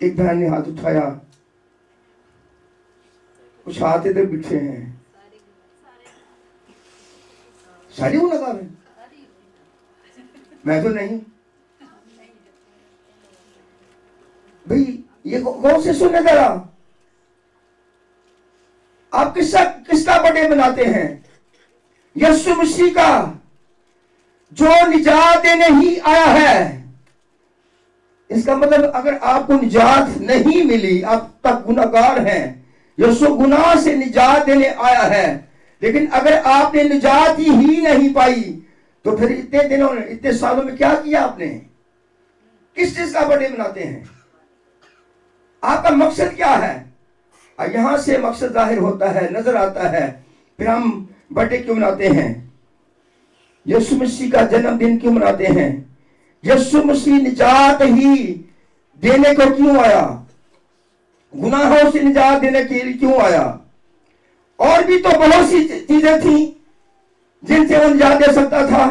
एक बहन ने हाथ उठाया, कुछ हाथ इधर पीछे हैं। सारे गुनाहगार हैं? मैं तो नहीं भाई, ये गौर से सुनने जरा। आप किसका बर्थडे मनाते हैं? यीशु मसीह का, जो निजात देने ही आया है। इसका मतलब अगर आपको निजात नहीं मिली, आप तक गुनाहगार हैं। यीशु गुनाह से निजात देने आया है, लेकिन अगर आपने निजात ही नहीं पाई तो फिर इतने दिनों में, इतने सालों में क्या किया आपने? किस चीज का बर्थडे मनाते हैं? आपका मकसद क्या है? यहां से मकसद जाहिर होता है, नजर आता है। फिर हम बर्थडे क्यों मनाते हैं? यीशु मसीह का जन्मदिन क्यों मनाते हैं? यीशु मसीह निजात ही देने को क्यों आया? गुनाहों से निजात देने के लिए क्यों आया? और भी तो बहुत सी चीजें थी जिनसे वो निजात दे सकता था,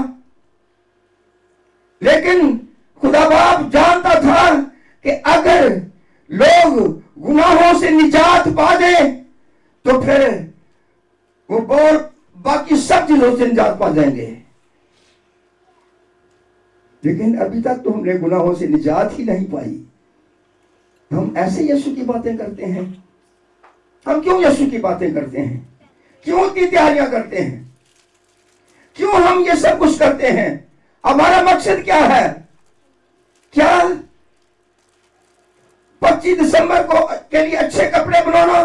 लेकिन खुदा बाप जानता था कि अगर लोग गुनाहों से निजात पा दे तो फिर वो बहुत बाकी सब चीजों से निजात पा जाएंगे। लेकिन अभी तक तो हमने गुनाहों से निजात ही नहीं पाई। हम ऐसे यीशु की बातें करते हैं। हम क्यों यीशु की बातें करते हैं? क्यों इतनी तैयारियां करते हैं? क्यों हम ये सब कुछ करते हैं? हमारा मकसद क्या है? क्या 25 दिसंबर को के लिए अच्छे कपड़े बनाना,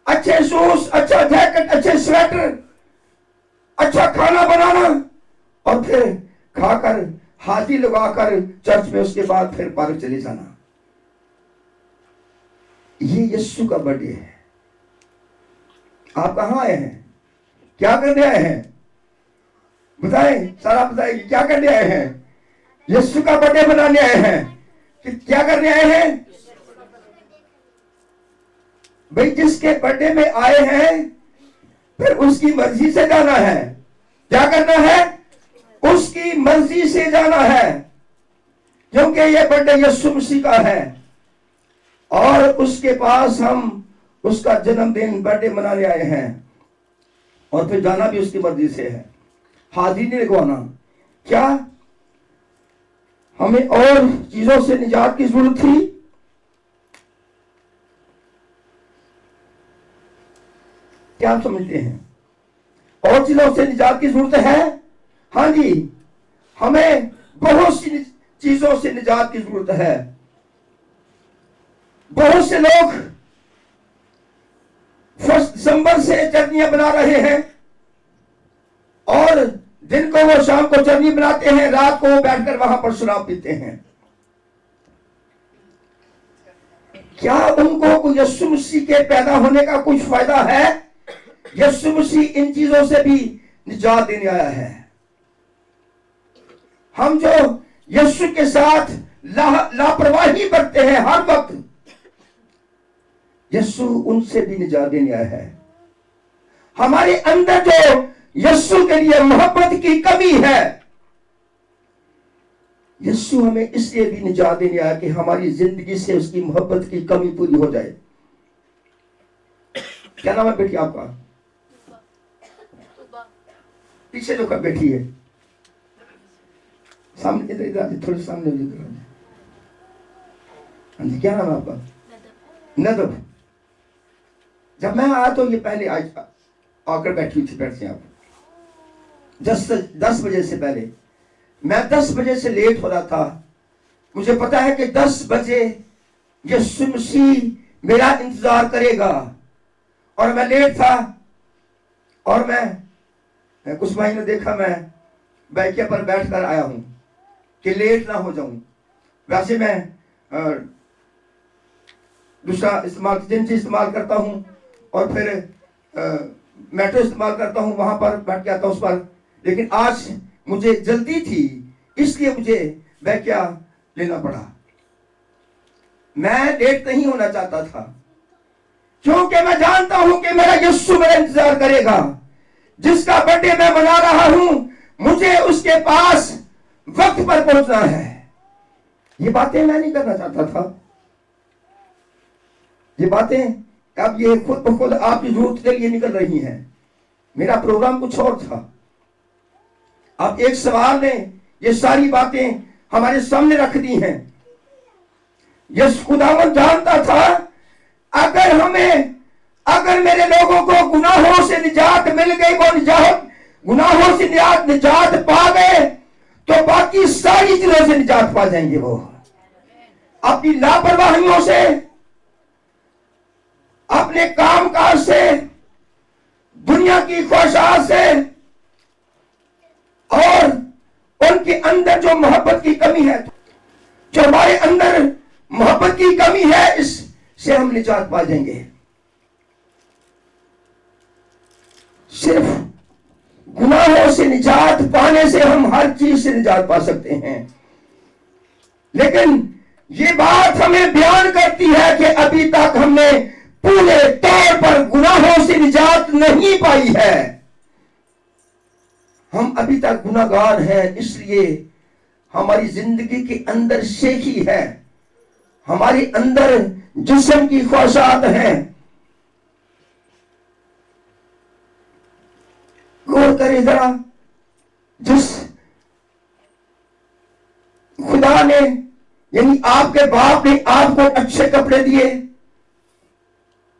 अच्छे शूज, अच्छा जैकेट, अच्छे स्वेटर, अच्छा खाना बनाना और फिर खाकर हाथी लगाकर चर्च में, उसके बाद फिर पार्क चले जाना? ये यीशु का बर्थडे है। आप कहां आए हैं? क्या करने आए हैं? बताएं, सारा बताएं, क्या करने आए हैं? यीशु का बर्थडे मनाने आए हैं कि क्या करने आए हैं? भाई, जिसके बर्थडे में आए हैं फिर उसकी मर्जी से जाना है। क्या करना है? उसकी मर्जी से जाना है, क्योंकि यह बर्थडे यीशु मसीह का है और उसके पास हम उसका जन्मदिन, बर्थडे मनाने आए हैं और फिर जाना भी उसकी मर्जी से है। हाजिरी नहीं लगवाना। क्या हमें और चीजों से निजात की जरूरत थी? क्या आप समझते हैं? और चीजों से निजात की जरूरत है? हाँ जी, हमें बहुत सी चीजों से निजात की जरूरत है। बहुत से लोग 1 दिसंबर से चटनियां बना रहे हैं और दिन को वो शाम को चटनी बनाते हैं, रात को वो बैठकर वहां पर शराब पीते हैं। क्या उनको यीशु मसीह के पैदा होने का कुछ फायदा है? यीशु मसीह इन चीजों से भी निजात देने आया है। हम जो यीशु के साथ लापरवाही करते हैं हर वक्त, यीशु उनसे भी निजात देने आया है। हमारे अंदर जो यीशु के लिए मोहब्बत की कमी है, यीशु हमें इसलिए भी निजात देने आया कि हमारी जिंदगी से उसकी मोहब्बत की कमी पूरी हो जाए। क्या नाम है बेटी आपका? पीछे जो कब बैठी है, सामने इधर थोड़े सामने इधर। हाँ जी, क्या नाम है आपका? नदब। जब मैं आया तो ये पहले आज आकर बैठी थी, बैठते आप 10 बजे से पहले। मैं 10 बजे से लेट हो रहा था। मुझे पता है कि 10 बजे यीशु मसीह मेरा इंतजार करेगा, और मैं लेट था। और मैं कुछ महीने देखा, मैं बैठे पर बैठकर आया हूं कि लेट ना हो जाऊं। वैसे मैं दूसरा इस्तेमाल करता हूं, और फिर मेट्रो इस्तेमाल करता हूं, वहां पर बैठ के आता हूं उस पर। लेकिन आज मुझे जल्दी थी, इसलिए मुझे बैठा लेना पड़ा। मैं लेट नहीं होना चाहता था, क्योंकि मैं जानता हूं कि मेरा यीशु मेरा इंतजार करेगा। जिसका बर्थडे मैं मना रहा हूं, मुझे उसके पास वक्त पर पहुंचना है। ये बातें मैं नहीं करना चाहता था। ये बातें अब ये खुद ब खुद आपकी जरूरत के लिए निकल रही हैं। मेरा प्रोग्राम कुछ और था। अब एक सवाल ने ये सारी बातें हमारे सामने रख दी हैं। यीशु खुदावंद जानता था, अगर मेरे लोगों को गुनाहों से निजात मिल गई, वो गुनाहों से निजात पा गए, तो बाकी सारी चीजों से निजात पा जाएंगे। वो अपनी लापरवाहियों से, अपने कामकाज से, दुनिया की ख्वाहिशात से, और उनके अंदर जो मोहब्बत की कमी है, जो हमारे अंदर मोहब्बत की कमी है, इससे हम निजात पा जाएंगे। सिर्फ गुनाहों से निजात पाने से हम हर चीज से निजात पा सकते हैं। लेकिन ये बात हमें बयान करती है कि अभी तक हमने पूरे तौर पर गुनाहों से निजात नहीं पाई है। हम अभी तक गुनाहगार हैं, इसलिए हमारी जिंदगी के अंदर शेखी है, हमारे अंदर जिस्म की ख्वाहिशात हैं। गौर करें जरा, जिस खुदा ने, यानी आपके बाप ने आपको अच्छे कपड़े दिए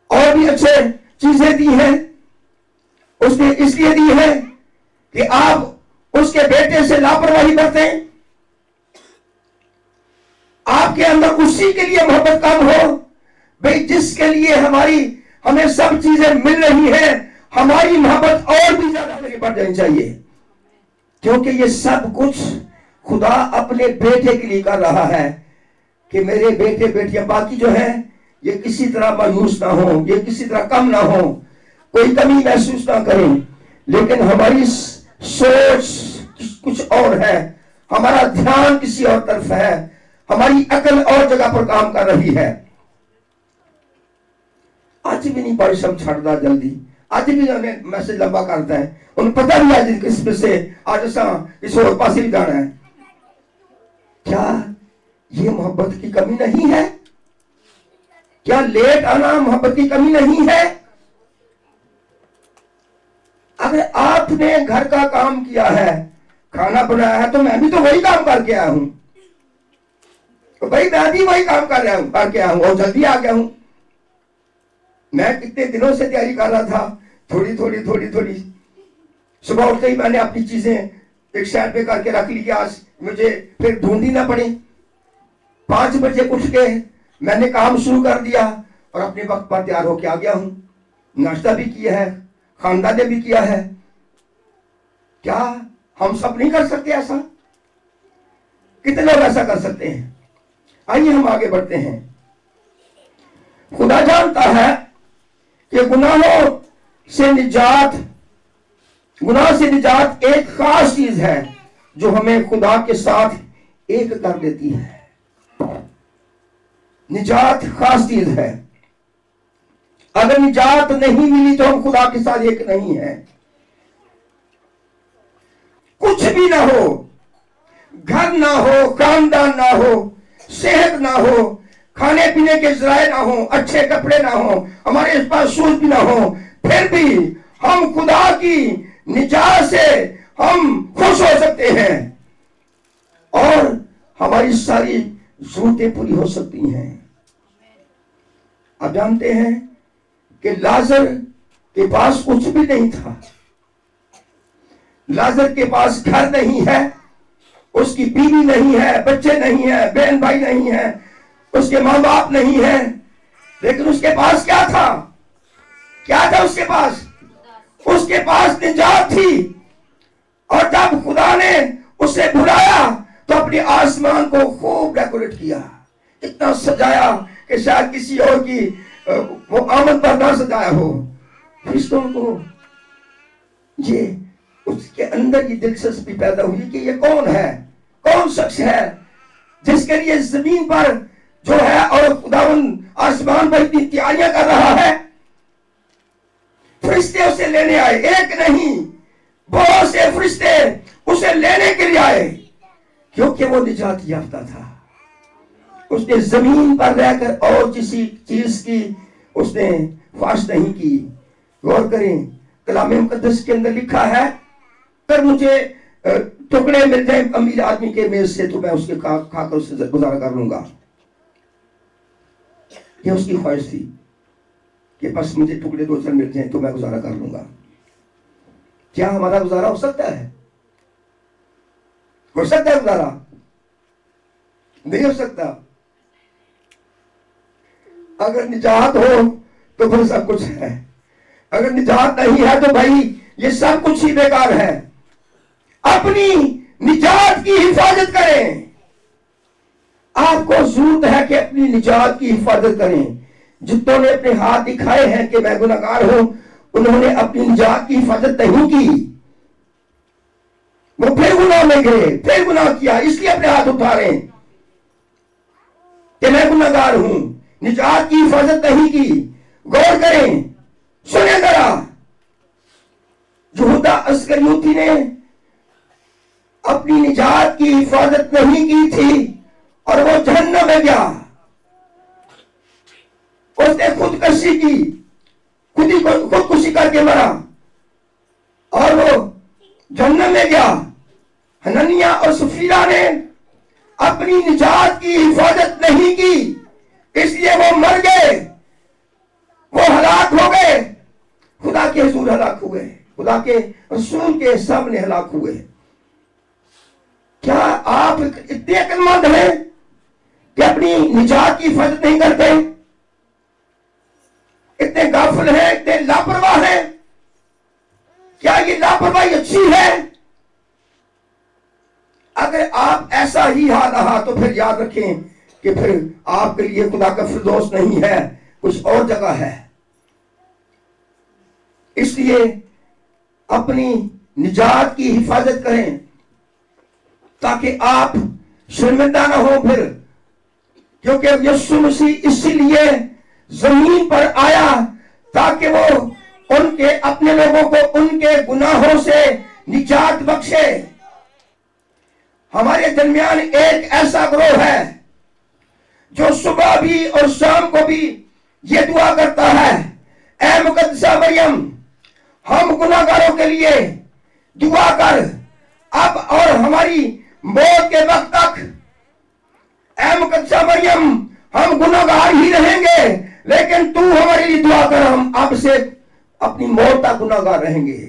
और भी अच्छे चीजें दी हैं, उसने इसलिए दी है कि आप उसके बेटे से लापरवाही बरतें, आपके अंदर उसी के लिए मोहब्बत कम हो। भाई जिसके लिए हमें सब चीजें मिल रही हैं, हमारी मोहब्बत और भी ज्यादा आगे बढ़ जानी चाहिए, क्योंकि ये सब कुछ खुदा अपने बेटे के लिए कर रहा है कि मेरे बेटे बेटियां बाकी जो है ये किसी तरह मायूस ना हो, ये किसी तरह कम ना हो, कोई कमी महसूस ना करें। लेकिन हमारी सोच कुछ और है, हमारा ध्यान किसी और तरफ है, हमारी अकल और जगह पर काम कर रही है। आज भी नहीं परिश्रम छाड़ता जल्दी, आज भी उन्हें मैसेज लंबा करता है, उन्हें पता नहीं आज किस से आज इस और पास ही जाना है। क्या ये मोहब्बत की कमी नहीं है? क्या लेट आना मोहब्बत की कमी नहीं है? अगर आपने घर का काम किया है, खाना बनाया है, तो मैं भी तो वही काम करके आया हूं, तो भाई मैं भी वही काम करके आया हूं और जल्दी आ गया हूं। मैं कितने दिनों से तैयारी कर रहा था, थोड़ी सुबह उठते ही मैंने अपनी चीजें एक साइड पे करके रख ली कि आज मुझे फिर ढूंढी ना पड़े। 5 बजे उठ के मैंने काम शुरू कर दिया और अपने वक्त पर तैयार होके आ गया हूं। नाश्ता भी किया है, खानदान ने भी किया है। क्या हम सब नहीं कर सकते ऐसा? कितने लोग ऐसा कर सकते हैं? आइए हम आगे बढ़ते हैं। खुदा जानता है कि गुनाह से निजात एक खास चीज है जो हमें खुदा के साथ एक कर देती है। निजात खास चीज है। अगर निजात नहीं मिली तो हम खुदा के साथ एक नहीं है। कुछ भी ना हो, घर ना हो, खानदान ना हो, सेहत ना हो, खाने पीने के जराए ना हो, अच्छे कपड़े ना हो, हमारे पास शूज भी ना हो, फिर भी हम खुदा की निजात से हम खुश हो सकते हैं और हमारी सारी जरूरतें पूरी हो सकती हैं। आप जानते हैं कि लाजर के पास कुछ भी नहीं था। लाजर के पास घर नहीं है, उसकी बीवी नहीं है, बच्चे नहीं है, बहन भाई नहीं है, उसके मां बाप नहीं है, लेकिन उसके पास क्या था? क्या था उसके पास? उसके पास निजात थी। और जब खुदा ने उसे बुलाया तो अपने आसमान को खूब डेकोरेट किया, इतना सजाया कि शायद किसी और की वो आमद पर ना सजाया हो। फरिश्तों को ये उसके अंदर ये दिलचस्पी पैदा हुई कि ये कौन है, कौन शख्स है जिसके लिए जमीन पर जो है और खुदावन आसमान पर इतनी तैयारियां कर रहा है। फरिश्ते उसे लेने आए, एक नहीं बहुत से फरिश्ते उसे लेने के लिए आए, क्योंकि वो निजात याफ्ता था। उसने जमीन पर रहकर और किसी चीज की उसने ख्वाहिश नहीं की। गौर करें, कलाम मुकद्दस के अंदर लिखा है, अगर मुझे टुकड़े मिल जाए अमीर आदमी के मेज से तो मैं उसके खाकर उससे गुजारा कर लूंगा। ये उसकी ख्वाहिश थी कि बस मुझे टुकड़े दो चार मिल जाए तो मैं गुजारा कर लूंगा। क्या हमारा गुजारा हो सकता है? हो सकता है गुजारा? नहीं हो सकता। अगर निजात हो तो फिर सब कुछ है, अगर निजात नहीं है तो भाई ये सब कुछ ही बेकार है। अपनी निजात की हिफाजत करें। आपको जरूरत है कि अपनी निजात की हिफाजत करें। जितनों ने अपने हाथ दिखाए हैं कि मैं गुनाहगार हूं, उन्होंने अपनी निजात की हिफाजत नहीं की। वो फिर गुनाह में गए, फिर गुनाह किया, इसलिए अपने हाथ उठा रहे हैं कि मैं गुनाहगार हूं। निजात की हिफाजत नहीं की। गौर करें, सुने जरा, यहूदा अस्करियोती ने अपनी निजात की हिफाजत नहीं की थी और वो जहन्नम में गया। उसने खुदकशी की, खुदकुशी करके मरा और वो जहन्नम में गया। हननिया और सफीरा ने अपनी निजात की हिफाजत नहीं की, इसलिए वो मर गए, वो हलाक हो गए, खुदा के हुजूर हलाक हुए, खुदा के रसूल के सामने हलाक हुए। क्या आप इतने अक्लमंद हैं कि अपनी निजात की हिफाजत नहीं करते? इतने गाफिल हैं, इतने लापरवाह हैं? क्या ये लापरवाही अच्छी है? अगर आप ऐसा ही हाल रहा तो फिर याद रखें कि फिर आपके लिए खुदा का फिरदौस नहीं है, कुछ और जगह है। इसलिए अपनी निजात की हिफाजत करें ताकि आप शर्मिंदा ना हो फिर, क्योंकि यीशु मसीह इसीलिए जमीन पर आया ताकि वो उनके अपने लोगों को उनके गुनाहों से निजात बख्शे। हमारे दरमियान एक ऐसा ग्रोह है जो सुबह भी और शाम को भी ये दुआ करता है, ऐ मुकद्दसा मरियम, हम गुनाहगारों के लिए दुआ कर, अब और हमारी मौत के वक्त तक। ऐ मुकद्दसा मरियम, हम गुनाहगार ही रहेंगे, लेकिन तू हमारे लिए दुआ कर, हम अब से अपनी मौत तक गुनाहगार रहेंगे।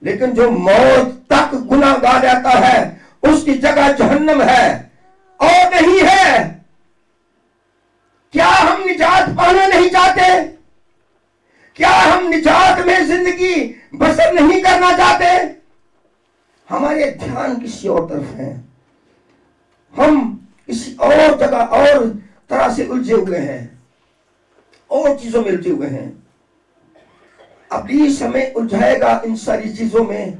लेकिन जो मौत तक गुनाहगार रहता है उसकी जगह जहन्नम है और नहीं है। क्या हम निजात पाना नहीं चाहते? क्या हम निजात में जिंदगी बसर नहीं करना चाहते? हमारे ध्यान किसी और तरफ है, हम किसी और जगह और तरह से उलझे हुए हैं, और चीजों में उलझे हुए हैं। इब्लीस हमें उलझाएगा इन सारी चीजों में,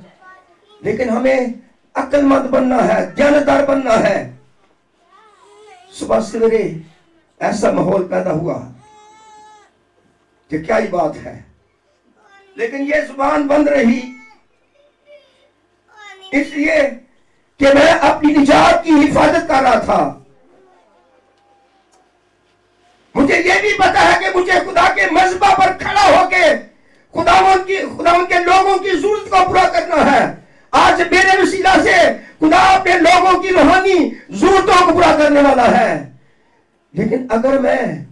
लेकिन हमें अक्लमंद बनना है, ज्ञानदार बनना है। सुबह सवेरे ऐसा माहौल पैदा हुआ कि क्या ही बात है, लेकिन ये जुबान बंद रही इसलिए कि मैं अपनी निजात की हिफाजत कर रहा था। मुझे ये भी पता है कि मुझे खुदा के मज़बा पर खड़ा होके खुदावंद के लोगों की जरूरत को पूरा करना है। आज मेरे वसीला से खुदा अपने लोगों की रूहानी जरूरतों को पूरा करने वाला है। लेकिन अगर मैं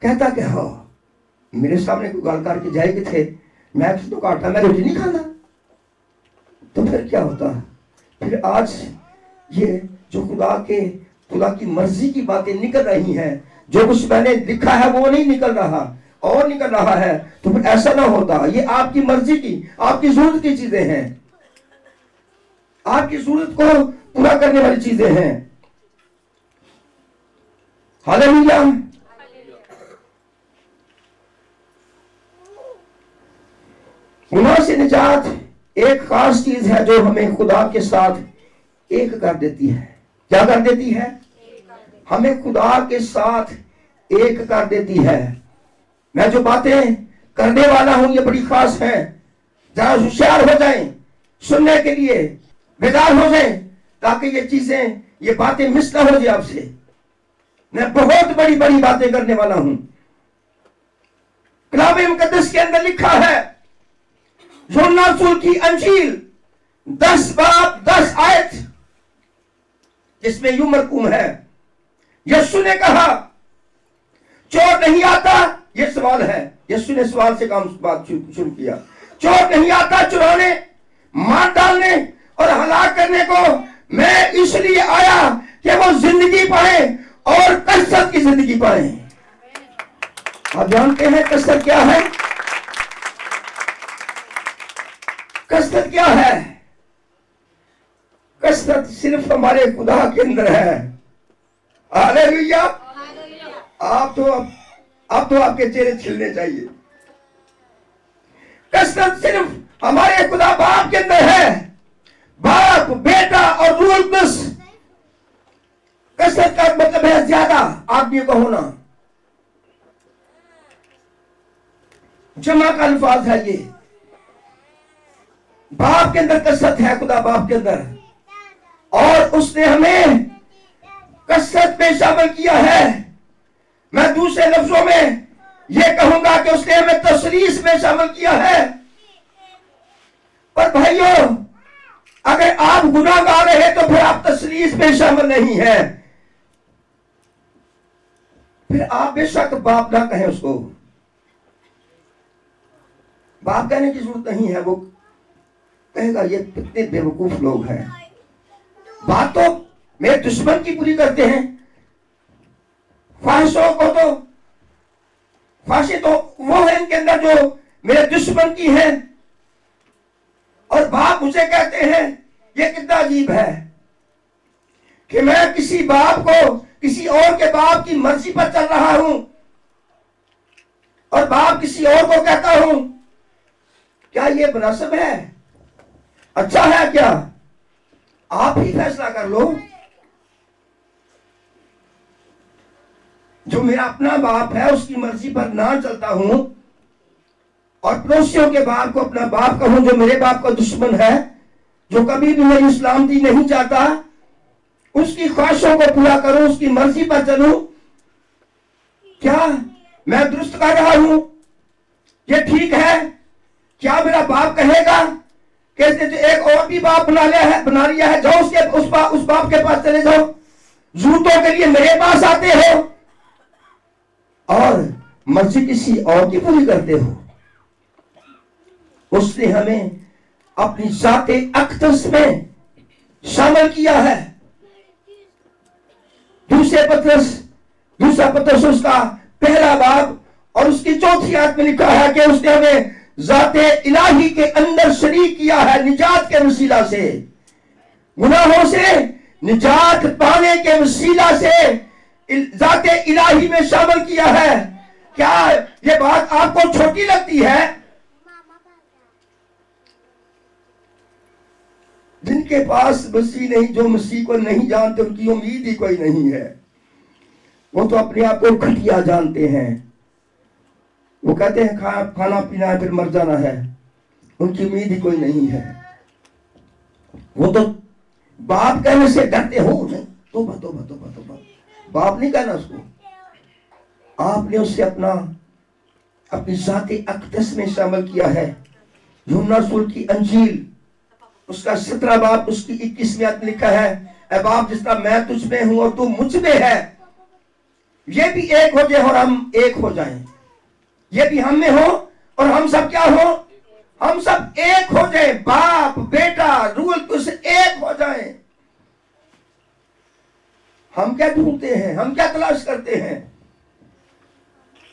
कहता कि हाँ, मेरे सामने कोई गाल करके जाएगी थे, मैं तो काटा, मैं रोटी नहीं खाना, तो फिर क्या होता? फिर आज ये जो खुदा की मर्जी की बातें निकल रही हैं, जो कुछ मैंने लिखा है वो नहीं निकल रहा और निकल रहा है, तो फिर ऐसा ना होता। ये आपकी मर्जी की, आपकी जरूरत की चीजें हैं, आपकी जरूरत को पूरा करने वाली चीजें हैं। हालेलुया। गुनाह से निजात एक खास चीज है जो हमें खुदा के साथ एक कर देती है। क्या कर देती है? हमें खुदा के साथ एक कर देती है। मैं जो बातें करने वाला हूं ये बड़ी खास हैं। जरा होशियार हो जाएं सुनने के लिए, बेदार हो जाएं, ताकि ये चीजें, ये बातें मिस ना हो जाए आपसे। मैं बहुत बड़ी बड़ी बातें करने वाला हूं। कलाम मुकद्दस के अंदर लिखा है, यूहन्ना रसूल की अंजील 10 बाब 10 आयत, जिसमें यूं मरकूम है, यीशु ने कहा चोर नहीं आता। ये सवाल है, यीशु ने सवाल से काम बात शुरू किया। चोर नहीं आता चुराने, मार डालने और हलाक करने को, मैं इसलिए आया कि वो जिंदगी पाए और कसरत की जिंदगी पाए। आप जानते हैं कसरत क्या है? कसरत क्या है? कसरत सिर्फ हमारे खुदा के अंदर है। हालेलुया। अब तो आपके चेहरे खिलने चाहिए। कसरत सिर्फ हमारे खुदा बाप के अंदर है। बाप, बेटा और रूह कुद्दूस। कसरत का मतलब है ज्यादा आदमियों का होना। जमा का अल्फाज है ये। बाप के अंदर कसरत है, खुदा बाप के अंदर, और उसने हमें कसरत में शामिल किया है। मैं दूसरे लफ्जों में यह कहूंगा कि उसने हमें तशरीस में शामिल किया है। पर भाइयों, अगर आप गुनाहगार हैं तो फिर आप तशरीस में शामिल नहीं है। फिर आप बेशक बाप ना कहें उसको, बाप कहने की जरूरत नहीं है। वो कहेगा ये कितने बेवकूफ लोग हैं, बात तो मेरे दुश्मन की पूरी करते हैं। ख्वाहिशों को तो, ख्वाहिशें तो वो है इनके अंदर जो मेरे दुश्मन की हैं, और बाप मुझे कहते हैं। ये कितना अजीब है कि मैं किसी बाप को, किसी और के बाप की मर्जी पर चल रहा हूं, और बाप किसी और को कहता हूं। क्या ये मुनासिब है? अच्छा है क्या? आप ही फैसला कर लो। जो मेरा अपना बाप है उसकी मर्जी पर ना चलता हूं, और पड़ोसियों के बाप को अपना बाप कहूं जो मेरे बाप का दुश्मन है, जो कभी भी मेरी सलामती नहीं चाहता, उसकी ख्वाहिशों को पूरा करूं, उसकी मर्जी पर चलूं। क्या मैं दुरुस्त कर रहा हूं? ये ठीक है? क्या मेरा बाप कहेगा कि एक और भी बाप बना लिया है, जाओ उस बाप के पास चले जाओ, जरूरतों के लिए मेरे पास आते हो और मर्जी किसी और की पूरी करते हो। उसने हमें अपनी ज़ाते अक़दस में शामिल किया है। दूसरा पत्रस उसका पहला बाब और उसकी चौथी आयत में लिखा है कि उसने हमें जाते इलाही के अंदर शरीक किया है निजात के वसीला से, गुनाहों से निजात पाने के वसीला से जाते इलाही में शामिल किया है। क्या ये बात आपको छोटी लगती है? जिनके पास मसीह नहीं, जो मसीह को नहीं जानते, उनकी उम्मीद ही कोई नहीं है। वो तो अपने आप को घटिया जानते हैं। वो कहते हैं खाना पीना है फिर मर जाना है, उनकी उम्मीद ही कोई नहीं है। वो तो बाप कहने से डरते हो, नहीं तोबा तोबा तोबा तोबा, बाप नहीं कहना उसको। आपने उससे अपनी जाती अक़दस में शामिल किया है। यूहन्ना रसूल की अंजील उसका 17 बाब उसकी 21वीं आयत में लिखा है, ऐ बाप जिस तरह मैं तुझ में हूं और तू मुझ में है, ये भी एक हो जाए और हम एक हो जाएं। ये भी हम में हो और हम सब क्या हो? हम सब एक हो जाए। बाप बेटा रूल कुछ एक हो जाए। हम क्या ढूंढते हैं? हम क्या तलाश करते हैं?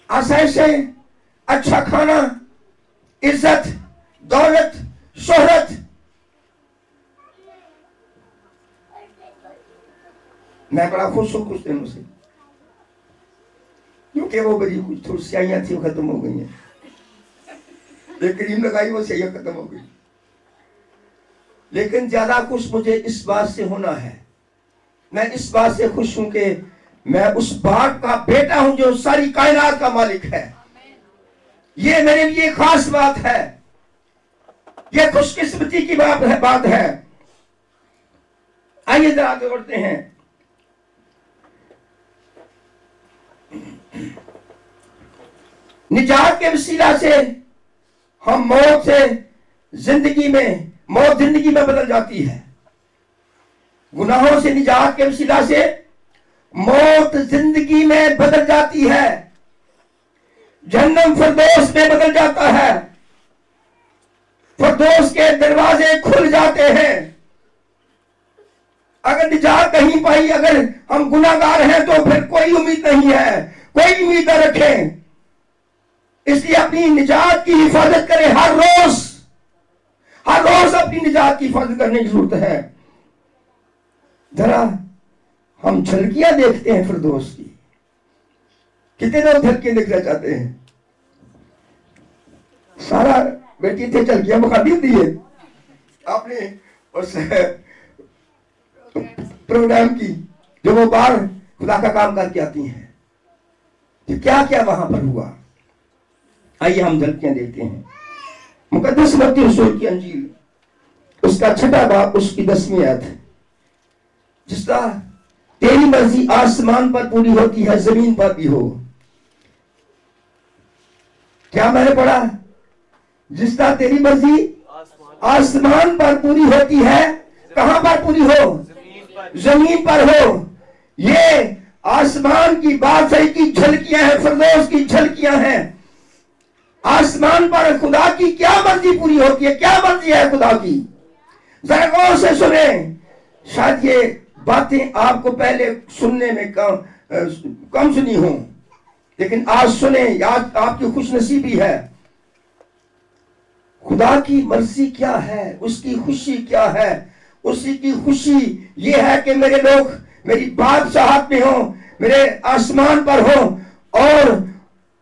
आसाइश से अच्छा खाना, इज्जत, दौलत, शोहरत। मैं बड़ा खुश हूं कुछ दिनों से, क्योंकि वो बड़ी कुछ थोड़ी स्याहियां थी, वो खत्म हो गई हैं। एक क्रीम लगाई, वो स्याहियां खत्म हो गई। लेकिन ज्यादा खुश मुझे इस बात से होना है, मैं इस बात से खुश हूं कि मैं उस बाप का बेटा हूं जो सारी कायनात का मालिक है। ये मेरे लिए खास बात है, ये खुशकिस्मती की बात है। आइए जरा आगे बढ़ते हैं। निजात के वसीला से हम मौत से जिंदगी में, मौत जिंदगी में बदल जाती है। गुनाहों से निजात के वसीला से मौत जिंदगी में बदल जाती है। जहन्नम फिरदौस में बदल जाता है। फिरदौस के दरवाजे खुल जाते हैं। अगर निजात नहीं पाई, अगर हम गुनाहगार हैं, तो फिर कोई उम्मीद नहीं है। कोई उम्मीद न रखें। इसलिए अपनी निजात की हिफाजत करें। हर रोज अपनी निजात की हिफाजत करने की जरूरत है। जरा हम झलकियां देखते हैं फिरदौस की। कितने लोग झलकियां देखना चाहते हैं? सारा बेटी थे झलकियां बखा दी है आपने उस प्रोग्राम की, जो वो बाहर खुदा का काम करके आती हैं। तो क्या क्या वहां पर हुआ, आइए हम झलकियां देखते हैं। मुकद्दस मत्ती रसूल की अंजील उसका 6वां बाब उसकी 10वीं आयत, जिस तरह तेरी मर्जी आसमान पर पूरी होती है, जमीन पर भी हो। क्या मैंने पढ़ा? जिस तरह तेरी मर्जी आसमान पर पूरी होती है, कहां पर पूरी हो? जमीन पर हो। ये आसमान की बादशाही की झलकियां हैं, फिरदौस की झलकियां हैं। आसमान पर खुदा की क्या मर्जी पूरी होती है? क्या मर्जी है खुदा की? जरा गौर से सुने। शायद ये बातें आपको पहले सुनने में कम सुनी हो, लेकिन आज सुने, आज आपकी खुशनसीबी है। खुदा की मर्जी क्या है? उसकी खुशी क्या है? उसी की खुशी ये है कि मेरे लोग मेरी बादशाहत में हो, मेरे आसमान पर हो, और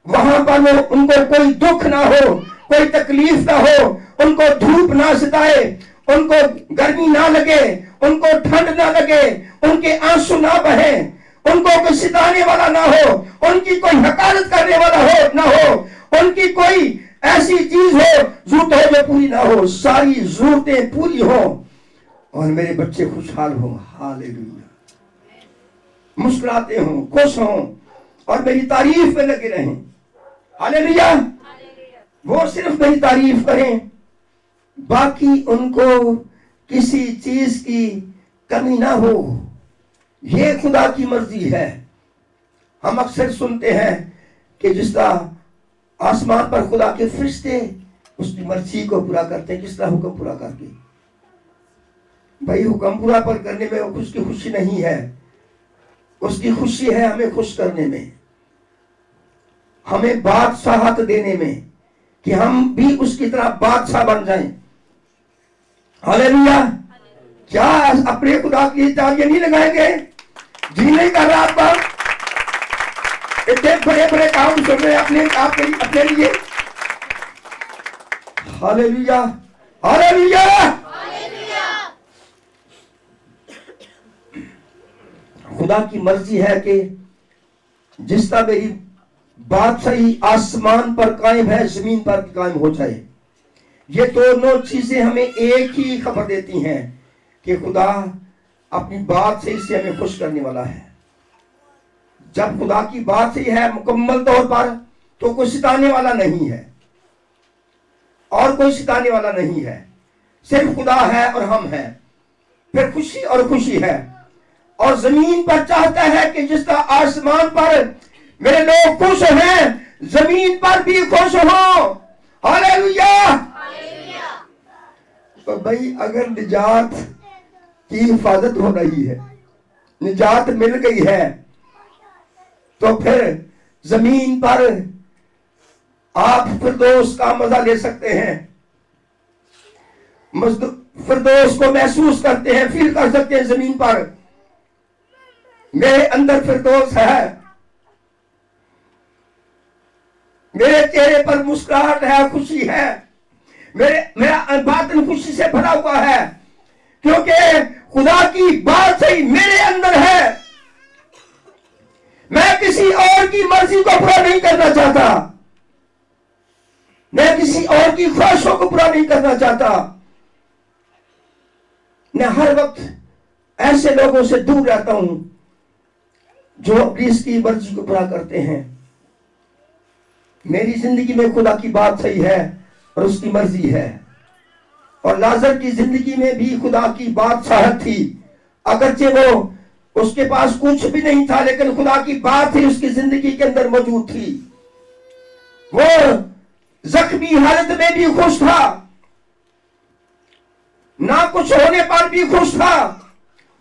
वहां पर वो उनको कोई दुख ना हो, कोई तकलीफ ना हो, उनको धूप ना सताए, उनको गर्मी ना लगे, उनको ठंड ना लगे, उनके आंसू ना बहे, उनको कोई सिताने वाला ना हो, उनकी कोई हकारत करने वाला हो ना हो, उनकी कोई ऐसी चीज हो जरूरत हो जो पूरी ना हो। सारी जरूरतें पूरी हो और मेरे बच्चे खुशहाल हो। हालेलुया। मुस्कुराते हो, खुश हो और मेरी तारीफ में लगे रहें। हालेलुया। वो सिर्फ मेरी तारीफ करें, बाकी उनको किसी चीज की कमी ना हो। ये खुदा की मर्जी है। हम अक्सर सुनते हैं कि जिस तरह आसमान पर खुदा के फरिश्ते उसकी मर्जी को पूरा करते हैं, किस तरह हुक्म पूरा करके। भाई हुक्म पूरा पर करने में उसकी खुशी नहीं है, उसकी खुशी है हमें खुश करने में, हमें बादशाहत देने में, कि हम भी उसकी तरह बादशाह बन जाएं। हालेलुया। क्या अपने खुदा की तालियां नहीं लगाएंगे? जी नहीं कर रहा आपका? इतने बड़े बड़े काम सुन रहे हैं अपने लिए। Hallelujah, hallelujah. खुदा की मर्जी है कि जिस तरह मेरी बात सही आसमान पर कायम है, जमीन पर भी कायम हो जाए। ये दोनों चीजें हमें एक ही खबर देती हैं कि खुदा अपनी बात से इससे हमें खुश करने वाला है। जब खुदा की बात सही है मुकम्मल तौर पर, तो कोई सिताने वाला नहीं है और कोई सिताने वाला नहीं है, सिर्फ खुदा है और हम हैं। फिर खुशी और खुशी है। और जमीन पर चाहता है कि जिस तरह आसमान पर मेरे लोग खुश हैं, जमीन पर भी खुश हो। हालेलुया। तो भाई अगर निजात की हिफाजत हो रही है, निजात मिल गई है, तो फिर जमीन पर आप फिरदौस का मजा ले सकते हैं, फिरदौस को महसूस करते हैं, फील कर सकते हैं। जमीन पर मेरे अंदर फिरदौस है, मेरे चेहरे पर मुस्कुराहट है, खुशी है, मेरा बातिन खुशी से भरा हुआ है, क्योंकि खुदा की बात सही मेरे अंदर है। मैं किसी और की मर्जी को पूरा नहीं करना चाहता, मैं किसी और की ख्वाहिशों को पूरा नहीं करना चाहता। मैं हर वक्त ऐसे लोगों से दूर रहता हूं जो अपनी इसकी मर्जी को पूरा करते हैं। मेरी जिंदगी में खुदा की बात सही है और उसकी मर्जी है। और लाजर की जिंदगी में भी खुदा की बात साहब थी, अगरचे वो उसके पास कुछ भी नहीं था, लेकिन खुदा की बात ही उसकी जिंदगी के अंदर मौजूद थी। वो जख्मी हालत में भी खुश था, ना कुछ होने पर भी खुश था,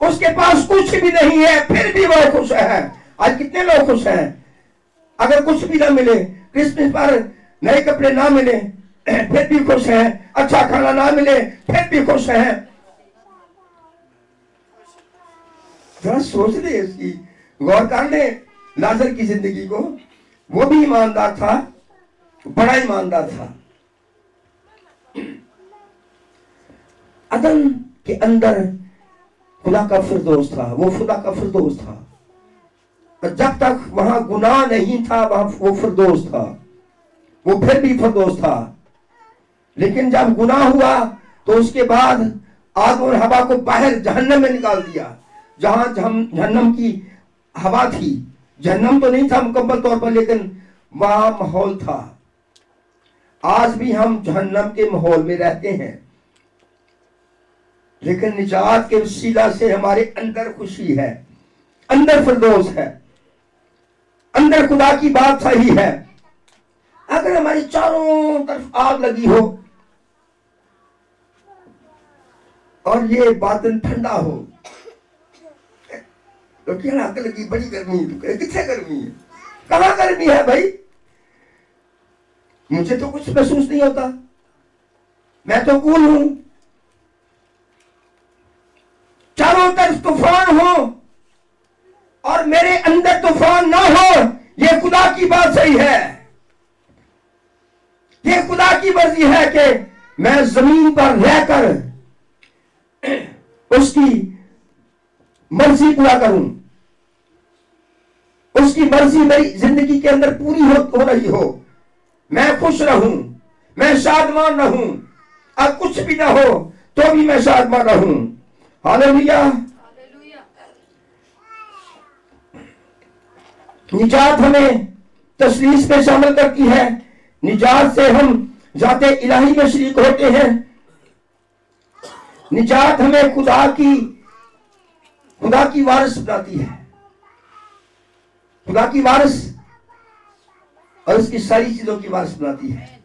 उसके पास कुछ भी नहीं है फिर भी वो खुश है। आज कितने लोग खुश हैं? अगर कुछ भी ना मिले, क्रिसमस पर नए कपड़े ना मिले फिर भी खुश हैं, अच्छा खाना ना मिले फिर भी खुश हैं। जरा सोच ले, इसकी गौर कर ले लाजर की जिंदगी को। वो भी ईमानदार था, बड़ा ईमानदार था। अदन के अंदर खुदा का फिरदौस था, वो खुदा का फिरदौस था। जब तक वहां गुनाह नहीं था वहां वो फिरदौस था, वो फिर भी फिरदौस था। लेकिन जब गुनाह हुआ तो उसके बाद आदम और हवा को बाहर जहन्नम में निकाल दिया, जहां जहन्नम की हवा थी। जहन्नम तो नहीं था मुकम्मल तौर पर, लेकिन वहां माहौल था। आज भी हम जहन्नम के माहौल में रहते हैं, लेकिन निजात के वसीला से हमारे अंदर खुशी है, अंदर फिरदौस है, अंदर खुदा की बात सही है। अगर हमारी चारों तरफ आग लगी हो और ये बादल ठंडा हो, तो क्या आग लगी, बड़ी गर्मी है, तो कितने गर्मी है, कहां गर्मी है भाई? मुझे तो कुछ महसूस नहीं होता, मैं तो कूल हूं। चारों तरफ तूफान हो और मेरे अंदर तूफान ना हो, यह खुदा की बात सही है। यह खुदा की मर्जी है कि मैं जमीन पर रहकर उसकी मर्जी पूरा करूं, उसकी मर्जी मेरी जिंदगी के अंदर पूरी हो रही हो, मैं खुश रहूं, मैं शादमान रहूं। अब कुछ भी ना हो तो भी मैं शादमान रहूं। हालेलुया। निजात हमें तसलीस में शामिल करती है, निजात से हम जाते इलाही में शरीक होते हैं। निजात हमें खुदा की वारिस बनाती है, खुदा की वारिस और उसकी सारी चीजों की वारिस बनाती है।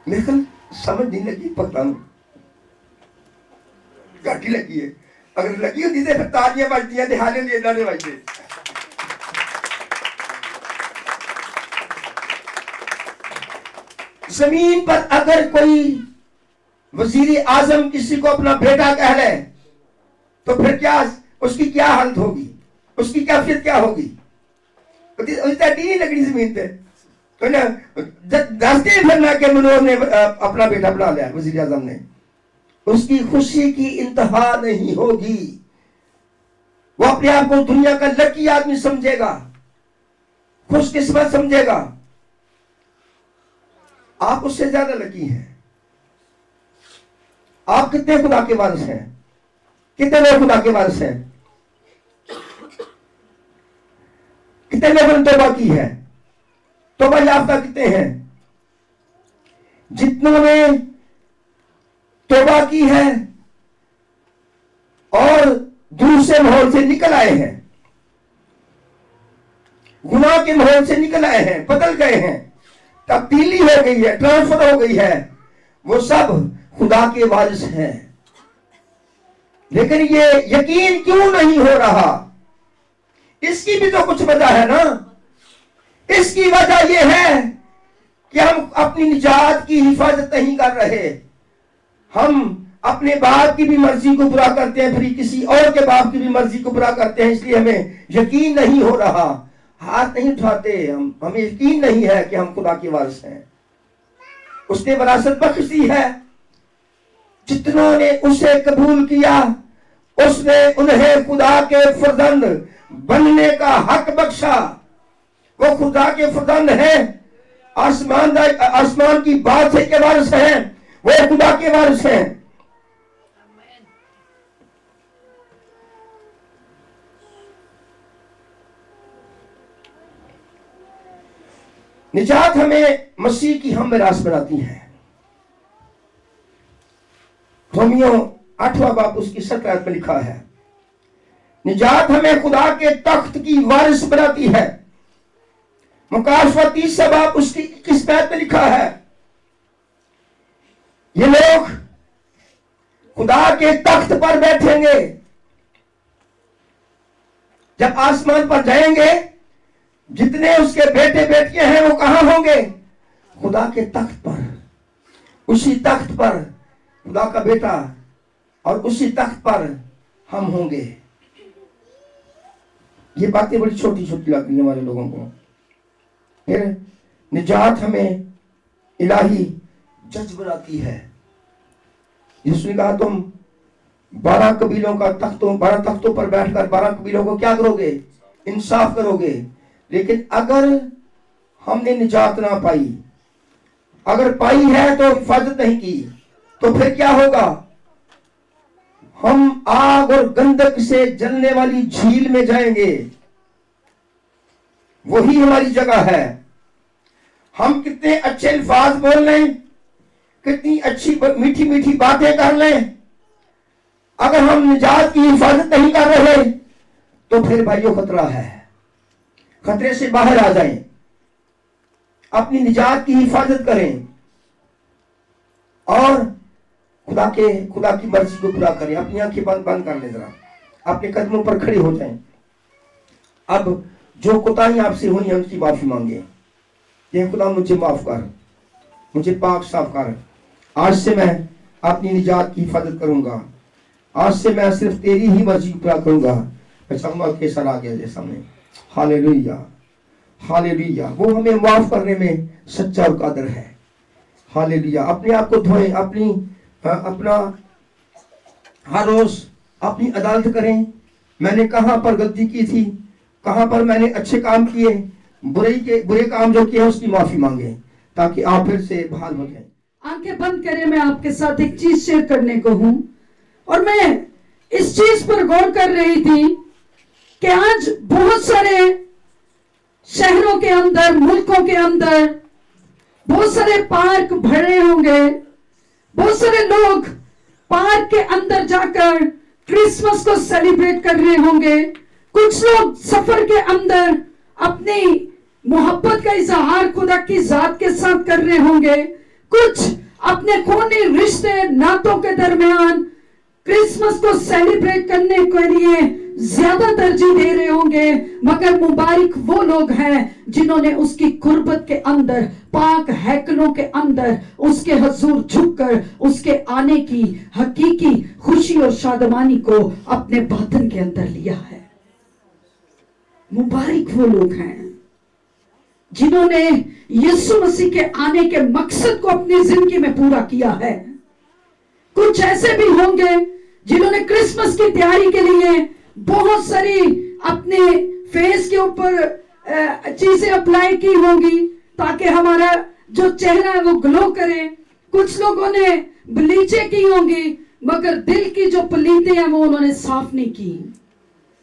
लेकिन समझ नहीं लगी, पता नहीं घाटी लगी है। अगर लगी होती तो फिर तालियां बजती हैं, हाले लेना नहीं बजते। जमीन पर अगर कोई वजीर आजम किसी को अपना बेटा कह ले तो फिर क्या उसकी क्या हालत होगी, उसकी कैफियत क्या होगी? नहीं लगनी जमीन पे तो ना दसते फिरना के मनोहर ने अपना बेटा बना लिया वजीर आजम ने, उसकी खुशी की इंतहा नहीं होगी। वो अपने आप को दुनिया का लकी आदमी समझेगा, खुशकिस्मत समझेगा। आप उससे ज्यादा लकी हैं। आप कितने खुदा के वारिस हैं? कितने लोग खुदा के वारिस हैं? कितने लोगों ने तौबा की है? तौबा याफ्ता कितने हैं? जितनों ने तौबा की है और दूसरे माहौल से निकल आए हैं, गुनाह के माहौल से निकल आए हैं, बदल गए हैं, तब्दीली हो गई है, ट्रांसफर हो गई है, वो सब खुदा के वारिस हैं। लेकिन ये यकीन क्यों नहीं हो रहा? इसकी भी तो कुछ वजह है ना। इसकी वजह यह है कि हम अपनी निजात की हिफाजत नहीं कर रहे। हम अपने बाप की भी मर्जी को पूरा करते हैं, फिर किसी और के बाप की भी मर्जी को पूरा करते हैं। इसलिए हमें यकीन नहीं हो रहा, हाथ नहीं उठाते, हमें यकीन नहीं है कि हम खुदा के वारिस हैं। उसने विरासत बख्श दी है। जितनों ने उसे कबूल किया उसने उन्हें खुदा के फर्जंद बनने का हक बख्शा। वो खुदा के फर्जंद हैं, आसमान की बादशाही के वारिस हैं, वो खुदा के वारिस हैं। निजात हमें मसीह की हम विरासत बनाती है। रोमियो 8वां बाब उसकी 7 आयत में लिखा है, निजात हमें खुदा के तख्त की वारिस बनाती है। मुकाशवा 30 बाब उसकी 21 आयत में लिखा है, ये लोग खुदा के तख्त पर बैठेंगे। जब आसमान पर जाएंगे, जितने उसके बेटे बेटियां हैं वो कहां होंगे? खुदा के तख्त पर। उसी तख्त पर खुदा का बेटा और उसी तख्त पर हम होंगे। ये बातें बड़ी छोटी छोटी लगती हैं हमारे लोगों को। फिर निजात हमें इलाही जज बनाती है। जिसने कहा तुम 12 कबीलों का 12 तख्तों पर बैठकर 12 कबीलों को क्या करोगे? इंसाफ करोगे। लेकिन अगर हमने निजात ना पाई, अगर पाई है तो हिफाजत नहीं की, तो फिर क्या होगा? हम आग और गंधक से जलने वाली झील में जाएंगे। वही हमारी जगह है। हम कितने अच्छे अल्फाज बोल लें, कितनी अच्छी मीठी मीठी बातें कर लें, अगर हम निजात की हिफाजत नहीं कर रहे तो फिर भाइयों खतरा है। खतरे से बाहर आ जाएं, अपनी निजात की हिफाजत करें और खुदा की मर्जी को पूरा करें। अपनी आंखें बंद कर लें, जरा अपने कदमों पर खड़े हो जाएं। अब जो कोताही आपसे हुई है उनकी माफी मांगे। ये खुदा मुझे माफ कर, मुझे पाक साफ कर। आज से मैं अपनी निजात की हिफाजत करूंगा। आज से मैं सिर्फ तेरी ही मर्जी को पूरा करूंगा। मैं चाहूंगा के सर आ गया सामने। Hallelujah, hallelujah. वो हमें माफ करने में सच्चा और कादर है। हालेलुया। अपने आप को धोएं, अपना हर रोज अपनी अदालत करें। मैंने कहां पर गलती की थी, कहां पर मैंने अच्छे काम किए, बुरे काम जो किए उसकी माफी मांगे, ताकि आप फिर से बहाल हो जाएं। आंखें बंद करें। मैं आपके साथ एक चीज शेयर करने को हूं, और मैं इस चीज पर गौर कर रही थी कि आज बहुत सारे शहरों के अंदर, मुल्कों के अंदर बहुत सारे पार्क भरे होंगे। बहुत सारे लोग पार्क के अंदर जाकर क्रिसमस को सेलिब्रेट कर रहे होंगे। कुछ लोग सफर के अंदर अपनी मोहब्बत का इजहार खुदा की जात के साथ कर रहे होंगे। कुछ अपने खूनी रिश्ते नातों के दरमियान क्रिसमस को सेलिब्रेट करने के लिए ज्यादा तरजीह दे रहे होंगे, मगर मुबारक वो लोग हैं जिन्होंने उसकी कुर्बत के अंदर, पाक हैकलों के अंदर उसके हजूर झुककर उसके आने की हकीकी खुशी और शादमानी को अपने बातन के अंदर लिया है। मुबारक वो लोग हैं जिन्होंने यीशु मसीह के आने के मकसद को अपनी जिंदगी में पूरा किया है। कुछ ऐसे भी होंगे जिन्होंने क्रिसमस की तैयारी के लिए बहुत सारी अपने फेस के ऊपर चीजें अप्लाई की होंगी ताकि हमारा जो चेहरा है वो ग्लो करे। कुछ लोगों ने ब्लीचें की होंगी, मगर दिल की जो पलीते हैं वो उन्होंने साफ नहीं की।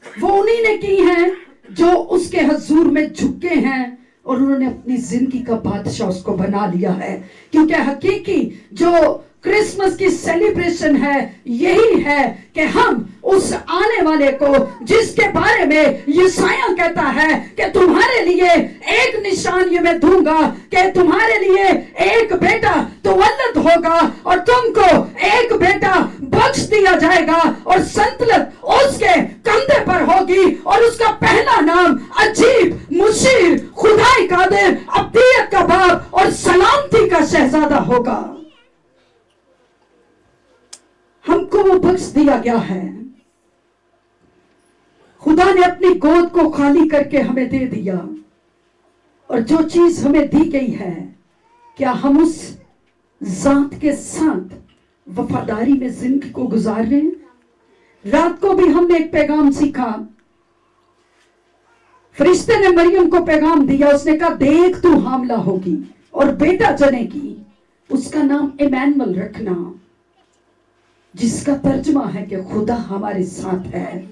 वो उन्हीं ने की हैं जो उसके हजूर में झुके हैं और उन्होंने अपनी जिंदगी का बादशाह उसको बना लिया है। क्योंकि हकीकी जो क्रिसमस की सेलिब्रेशन है यही है कि हम उस आने वाले को, जिसके बारे में यशायाह कहता है कि तुम्हारे लिए एक निशान ये मैं दूंगा कि तुम्हारे लिए एक बेटा तुवल्लद होगा और तुमको एक बेटा बख्श दिया जाएगा और संतलत उसके कंधे पर होगी और उसका पहला नाम अजीब, मुशीर, खुदाई कादिर, अब्दियत का बाप और सलामती का शहजादा होगा। हमको वो बख्श दिया गया है। खुदा ने अपनी गोद को खाली करके हमें दे दिया और जो चीज हमें दी गई है, क्या हम उस जात के साथ वफादारी में जिंदगी को गुजार रहे हैं? रात को भी हमने एक पैगाम सीखा। फरिश्ते ने मरियम को पैगाम दिया, उसने कहा देख तू हामला होगी और बेटा जनेगी, उसका नाम इमैनुअल रखना, जिसका तर्जुमा है कि खुदा हमारे साथ है।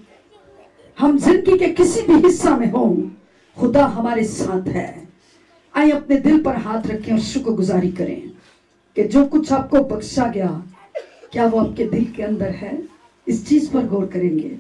हम जिंदगी के किसी भी हिस्सा में हो, खुदा हमारे साथ है। आइए अपने दिल पर हाथ रखें और शुक्रगुजारी करें कि जो कुछ आपको बख्शा गया, क्या वो आपके दिल के अंदर है? इस चीज पर गौर करेंगे।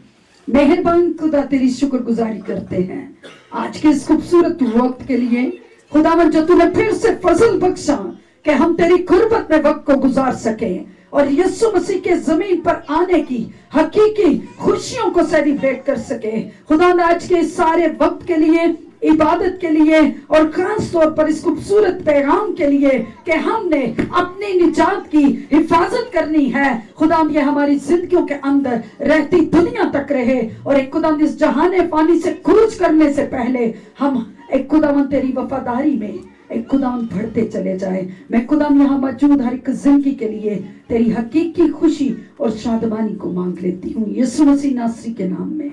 मेहरबान खुदा, तेरी शुक्रगुजारी करते हैं आज के इस खूबसूरत वक्त के लिए। खुदावन, जो तूने फिर से फजल बख्शा कि हम तेरी कुर्बत में वक्त को गुजार सके और यीशु मसीह के जमीन पर आने की हकीकी खुशियों को सेलिब्रेट कर सके। खुदा, आज के सारे वक्त के लिए, इबादत के लिए और खास तौर पर इस खूबसूरत पैगाम के लिए कि हमने अपनी निजात की हिफाजत करनी है। खुदा, ये हमारी जिंदगियों के अंदर रहती दुनिया तक रहे और एक खुदा इस जहाने पानी से कूच करने से पहले हम एक खुदा तेरी वफादारी में एक खुदावन बढ़ते चले जाए। मैं खुदावन यहाँ मौजूद हर एक जिंदगी के लिए तेरी हकीकी खुशी और शादमानी को मांग लेती हूँ यीशु मसीह नासरी के नाम में,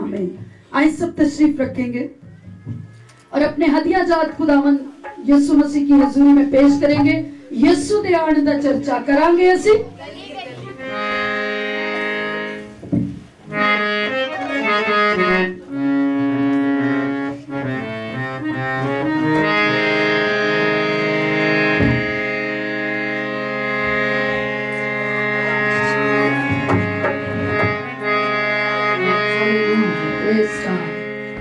आमीन। आइए सब तशरीफ रखेंगे और अपने हदिया जात खुदावन यीशु मसीह की हजूरी में पेश करेंगे। यीशु दे आने दा चर्चा करांगे असी।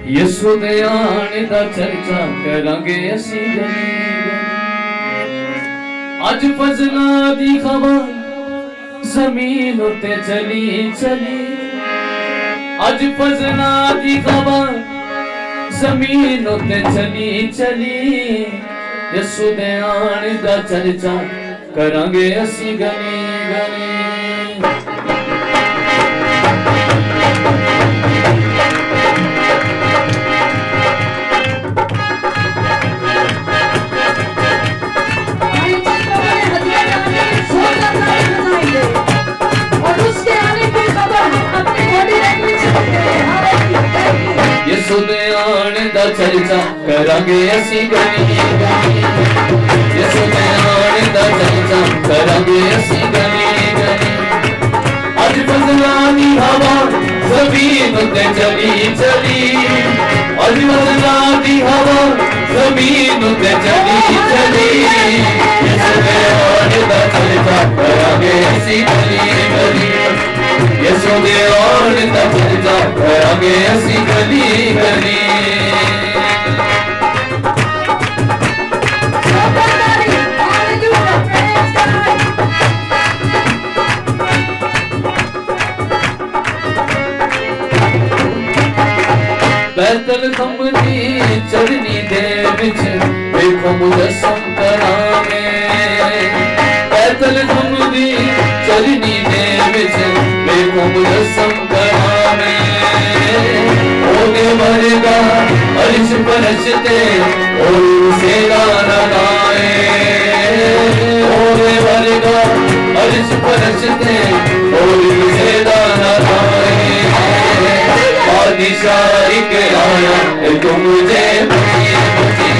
यीशु दे आने दा चर्चा करांगे असी गली गली। अज फजला दी खबर जमीन उते चली चली, अज फजला दी खबर जमीन उते चली चली। यीशु दे आने दा चर्चा करांगे असी गली गली। यीशु दे आने दा चर्चा करांगे असी गली गली। यीशु दे आने दा चर्चा करांगे असी गली गली। अज फजला दी हवा जमीन ते चली चली, अज फजला दी हवा जमीन ते चली चली। यीशु दे आने दा चर्चा करांगे असी गली गली। यीशु दे आने दा चर्चा करांगे असी गली गली। बरसते और उसे गाना गाए ओरे वर्गा अर्श बरसते और उसे गाना गाए बादशाही के आया तुम मुझे बची बची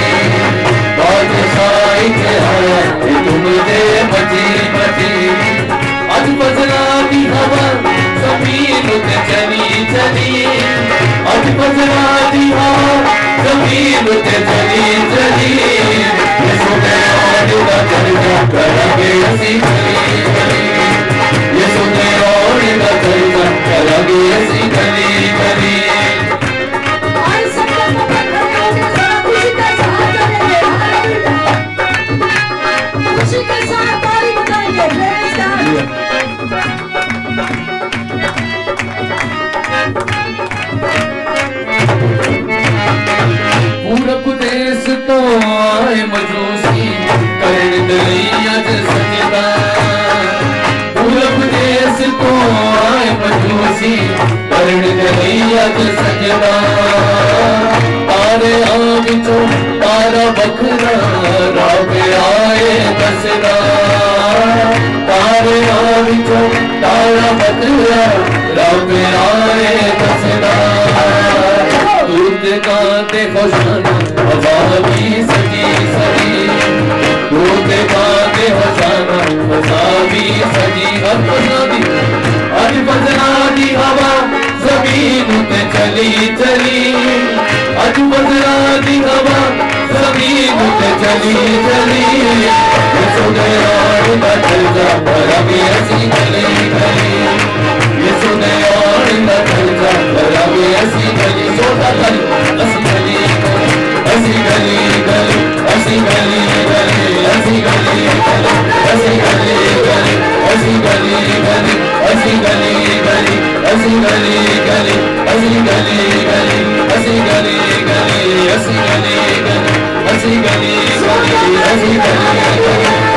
बादशाही के आया तुम मुझे बची बची आज बजना की हवा जमीन उते चली चली आज बजना की हवा जमीन उते चली चली ये सुने और का चर्चा करेंगे ऐसी गली गली ये सुने और का चर्चा करेंगे ऐसी गली गली आज सब लोग खड़े होकर जरा खुशी के साथ करेंगे खुशी के साथ ताली बजाएंगे प्रेज़ गॉड पूरब देश तो आए मजूसी करण दलिया सजदा पूरब देश तो आए मजूसी करण दलिया सजदा तारे आविचो तारा बखरा राग आए दसदा तारे आविचो तारा बखरा राग आए दसदा दूध गाते होशाना हवा भी सजी सजी दूध गाते होशाना हवा भी सजी आज बजना दी हवा जमीन पे चली चली आज बजना दी हवा जमीन पे चली चली ये सुने और का चलता भरा भी ऐसी गली गली ये सुने और का चलता भरा भी ऐसी गली सोता गली ऐसी गली ऐसी गली गली ऐसी गली गली ऐसी गली गली ऐसी गली गली ऐसी गली गली ऐसी गली गली ऐसी गली गली ऐसी गली गली ऐसी गली गली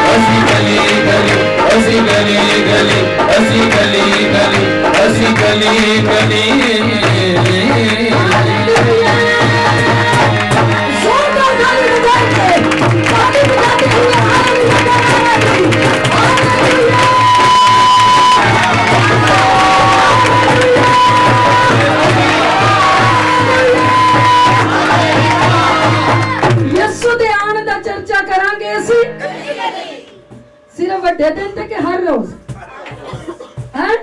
ऐसी गली गली ऐसी गली गली ऐसी गली गली ऐसी गली गली ऐसी गली गली जोरदार ताली बजाएंगे ताली बजाते हुए हालेलुया यीशु दे आने दा चर्चा करांगे ਅਸੀਂ सिर्फ ਵੱਡੇ ਦਿਨ ਤੇ ਕਿ ਹਰ ਰੋਜ਼ हैं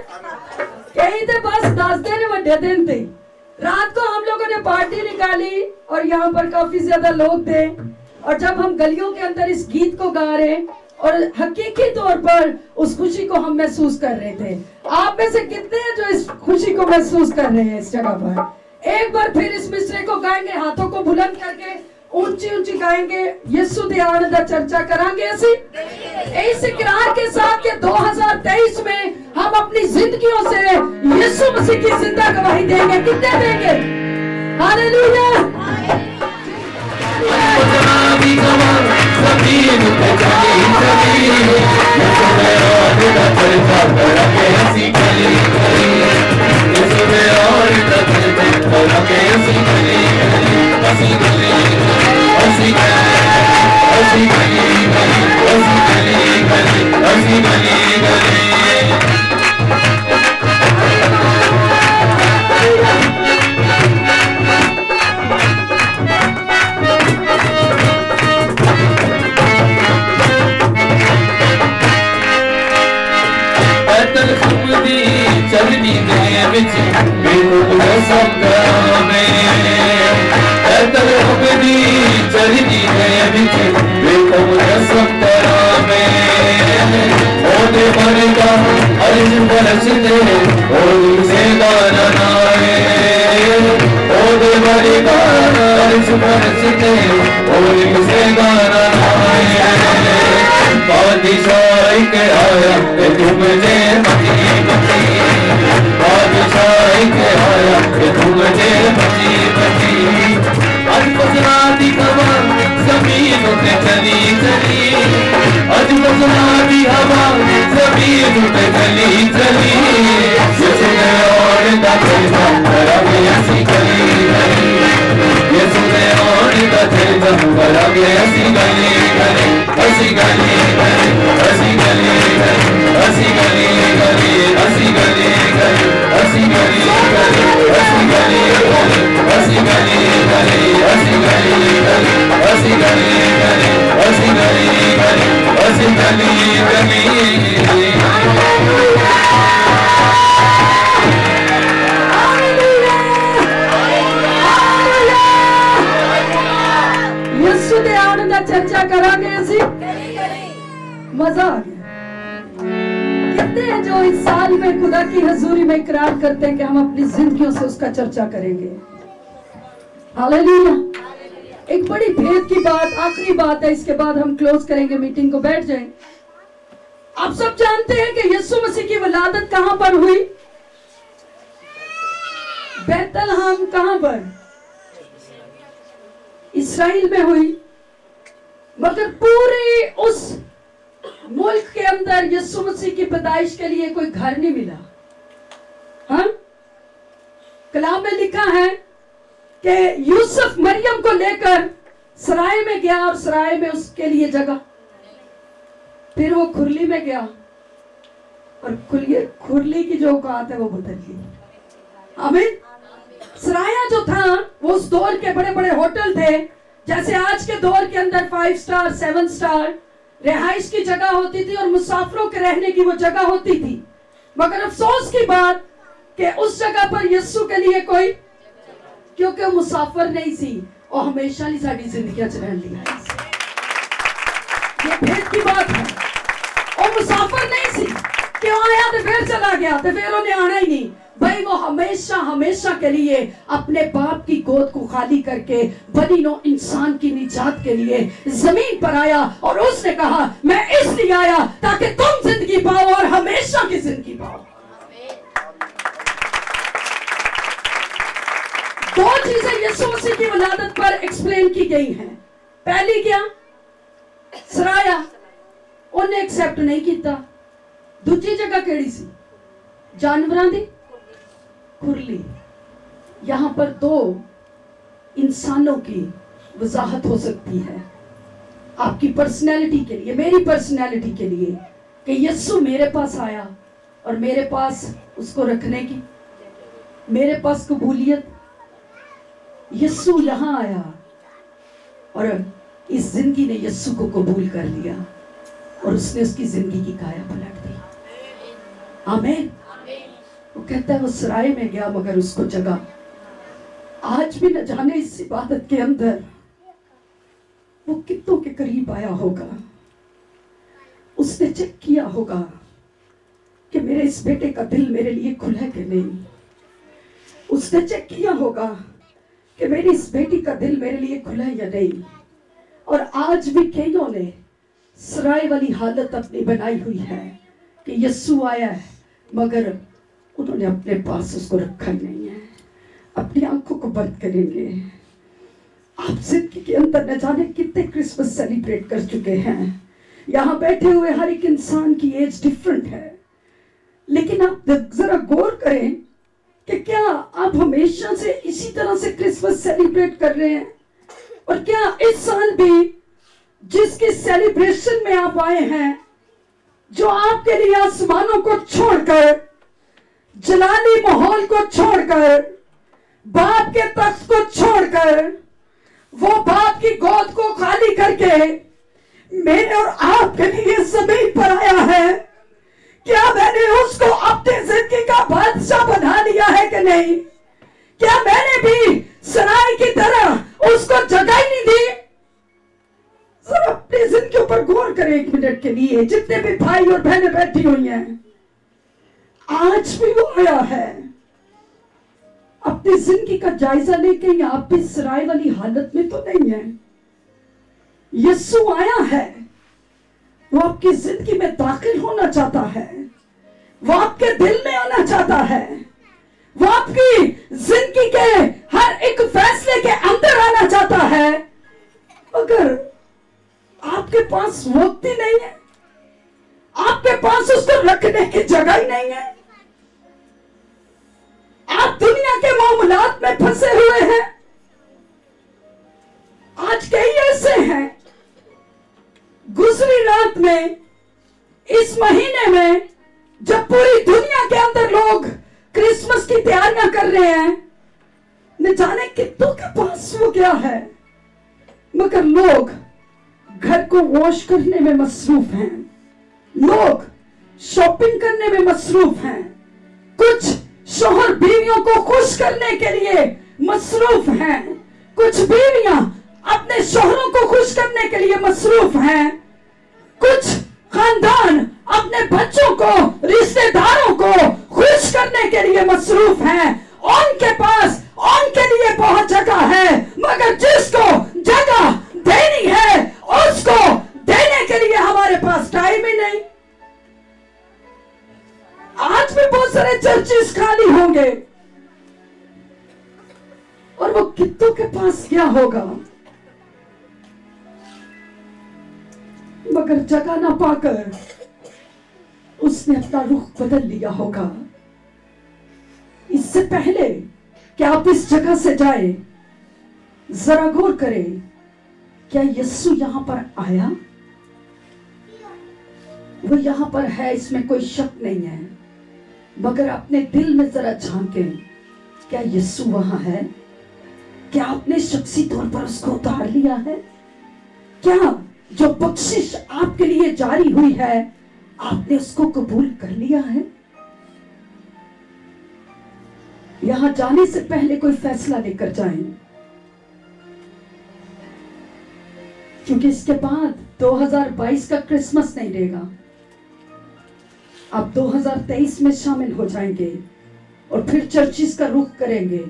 कई तो बस 10 दिन ਵੱਡੇ दिन थे रात को हम लोगों ने पार्टी निकाली और यहाँ पर काफी ज्यादा लोग थे और जब हम गलियों के अंदर इस गीत को गा रहे और हकीकी तौर पर उस खुशी को हम महसूस कर रहे थे आप में से कितने हैं जो इस खुशी को महसूस कर रहे हैं इस जगह पर एक बार फिर इस मिसरे को गाएंगे हाथों को बुलंद करके ऊंची ऊंची गाएंगे यीशु दे आने दा चर्चा करांगे ऐसी इस इकरार के साथ के 2023 में हम अपनी जिंदगियों से यीशु मसीह की जिंदा गवाही देंगे कितने देंगे हालेलुया जमीन पे चली चली ये सुने और का चलता भरा ऐसी गली गली ये सुने और का चलता भरा ऐसी गली गली ऐसी गली ऐसी गली ऐसी गली गली ऐसी गली गली ऐसी गली गली चलनी दे विच बिल्कुल संग्रामे ऐतल हुबदी चलनी दे विच बिल्कुल संग्रामे ओदे मरगा अर्ज बरसते और से गाना नाए ओदे मरगा अर्ज बरसते और से गाना नाए बादशाही के आया तुम जे मची मची बादशाही के आया तुम जे मची मची आज बजना दी हवा जमीन पे चली चली आज बजना दी हवा जमीन पे चली चली ये सुने और का चलता भरा ऐसी गली गली ये सुने और करांगे असी गले गले असी गले गले असी गले गले असी गले गले असी गले गले असी गले गले असी गले गले असी गले गले असी गले गले असी गले गले असी गले गले असी गले गले यीशु दे आने दा चर्चा करांगे असी मजा आ गया। कितने हैं जो इस साल में खुदा की हजूरी में इकरार करते हैं कि हम अपनी जिंदगियों से उसका चर्चा करेंगे। हालेलुया। एक बड़ी भेद की बात, आखिरी बात है, इसके बाद हम क्लोज करेंगे मीटिंग को, बैठ जाएं। आप सब जानते हैं कि यीशु मसीह की विलादत कहां पर हुई? बैतलहम कहां पर? इस्राएल में हुई। मगर पूरे उस मुल्क के अंदर यीशु मसीह की पैदाइश के लिए कोई घर नहीं मिला। हाँ, कलाम में लिखा है कि यूसुफ मरियम को लेकर सराय में गया और सराय में उसके लिए जगह, फिर वो खुरली में गया और खुरली की जो औकात है वो बदल गई। आमीन। सराया जो था वो उस दौर के बड़े बड़े होटल थे, जैसे आज के दौर के अंदर 5 स्टार 7 स्टार रिहाइश की जगह होती थी और मुसाफिरों के रहने की वो जगह होती थी। मगर अफसोस की बात कि उस जगह पर यीशु के लिए कोई, क्योंकि वो मुसाफिर नहीं थी और हमेशा ही साड़ी जिंदगी च रह लिया। ये भेद की बात है। और मुसाफिर नहीं थी, क्यों आया तो फिर चला गया, तो फिर उन्हें आना ही नहीं। भाई वो हमेशा हमेशा के लिए अपने बाप की गोद को खाली करके बनी नो इंसान की निजात के लिए जमीन पर आया और उसने कहा मैं इसलिए आया ताकि तुम जिंदगी पाओ और हमेशा की जिंदगी पाओ। दो चीजें यीशु मसीह की विलादत पर एक्सप्लेन की गई हैं। पहली क्या? सराया उन्हें एक्सेप्ट नहीं किया। दूसरी जगह केड़ी सी? जानवरां दी खुरली। यहां पर दो इंसानों की वजाहत हो सकती है, आपकी पर्सनैलिटी के लिए, मेरी पर्सनैलिटी के लिए, कि यीशु मेरे पास आया और मेरे पास उसको रखने की, मेरे पास कबूलियत। यीशु यहां आया और इस जिंदगी ने यीशु को कबूल कर लिया और उसने उसकी जिंदगी की काया पलट दी। आमीन। वो कहता है वो सराय में गया मगर उसको जगह। आज भी न जाने इस इबादत के अंदर वो कितनों के करीब आया होगा। उसने चेक किया होगा कि मेरे इस बेटे का दिल मेरे लिए खुला है कि नहीं। उसने चेक किया होगा कि मेरी इस बेटी का दिल मेरे लिए खुला है या नहीं। और आज भी कईयों ने सराय वाली हालत अपनी बनाई हुई है कि यीशु आया है मगर उन्होंने अपने पास उसको रखा ही नहीं है। अपनी आंखों को बंद करेंगे। आप जिंदगी के अंदर न जाने कितने क्रिसमस सेलिब्रेट कर चुके हैं। यहाँ बैठे हुए हर एक इंसान की एज डिफरेंट है, लेकिन आप जरा गौर करें कि क्या आप हमेशा से इसी तरह से क्रिसमस सेलिब्रेट कर रहे हैं? और क्या इस साल भी जिसकी सेलिब्रेशन में आप आए हैं, जो आपके लिए आसमानों को छोड़कर, जलाली माहौल को छोड़कर, बाप के तख्त को छोड़कर, वो बाप की गोद को खाली करके मेरे और आपके लिए जमीन पर आया है, क्या मैंने उसको अपनी जिंदगी का बादशाह बना लिया है कि नहीं? क्या मैंने भी सराय की तरह उसको जगह ही नहीं दी? सर अपनी जिंदगी पर गौर करें 1 मिनट के लिए। जितने भी भाई और बहनें बैठी हुई हैं, आज भी वो आया है। अपनी जिंदगी का जायजा लेके आप भी सराय वाली हालत में तो नहीं है। यीशु आया है, वो आपकी जिंदगी में दाखिल होना चाहता है, वो आपके दिल में आना चाहता है, वो आपकी जिंदगी के हर एक फैसले के अंदर आना चाहता है। मगर आपके पास वक्त ही नहीं है, आपके पास उसको रखने की जगह ही नहीं है। आप दुनिया के मामलात में फंसे हुए हैं। आज कई ऐसे पूरी रात में, इस महीने में, जब पूरी दुनिया के अंदर लोग क्रिसमस की तैयारियां कर रहे हैं, न जाने कितनों के पास वो क्या है, मगर लोग घर को वॉश करने में मसरूफ हैं, लोग शॉपिंग करने में मसरूफ हैं, कुछ शौहर बीवियों को खुश करने के लिए मसरूफ हैं, कुछ बीवियां अपने शौहरों को खुश करने के लिए मसरूफ हैं, कुछ खानदान अपने बच्चों को, रिश्तेदारों को खुश करने के लिए मसरूफ हैं। उनके पास उनके लिए बहुत जगह है, मगर जिसको जगह देनी है उसको देने के लिए हमारे पास टाइम ही नहीं। आज भी बहुत सारे चर्चेस खाली होंगे और वो कितनों के पास क्या होगा, मगर जगह ना पाकर उसने अपना रुख बदल लिया होगा। इससे पहले कि आप इस जगह से जाए, जरा गौर करें, क्या यीशु यहां पर आया? वो यहां पर है, इसमें कोई शक नहीं है, मगर अपने दिल में जरा झांकें, क्या यीशु वहां है? क्या आपने शख्सी तौर पर उसको उतार लिया है? क्या जो बख्शिश आपके लिए जारी हुई है, आपने उसको कबूल कर लिया है? यहां जाने से पहले कोई फैसला लेकर जाएं, क्योंकि इसके बाद 2022 का क्रिसमस नहीं रहेगा। आप 2023 में शामिल हो जाएंगे और फिर चर्चिस का रुख करेंगे।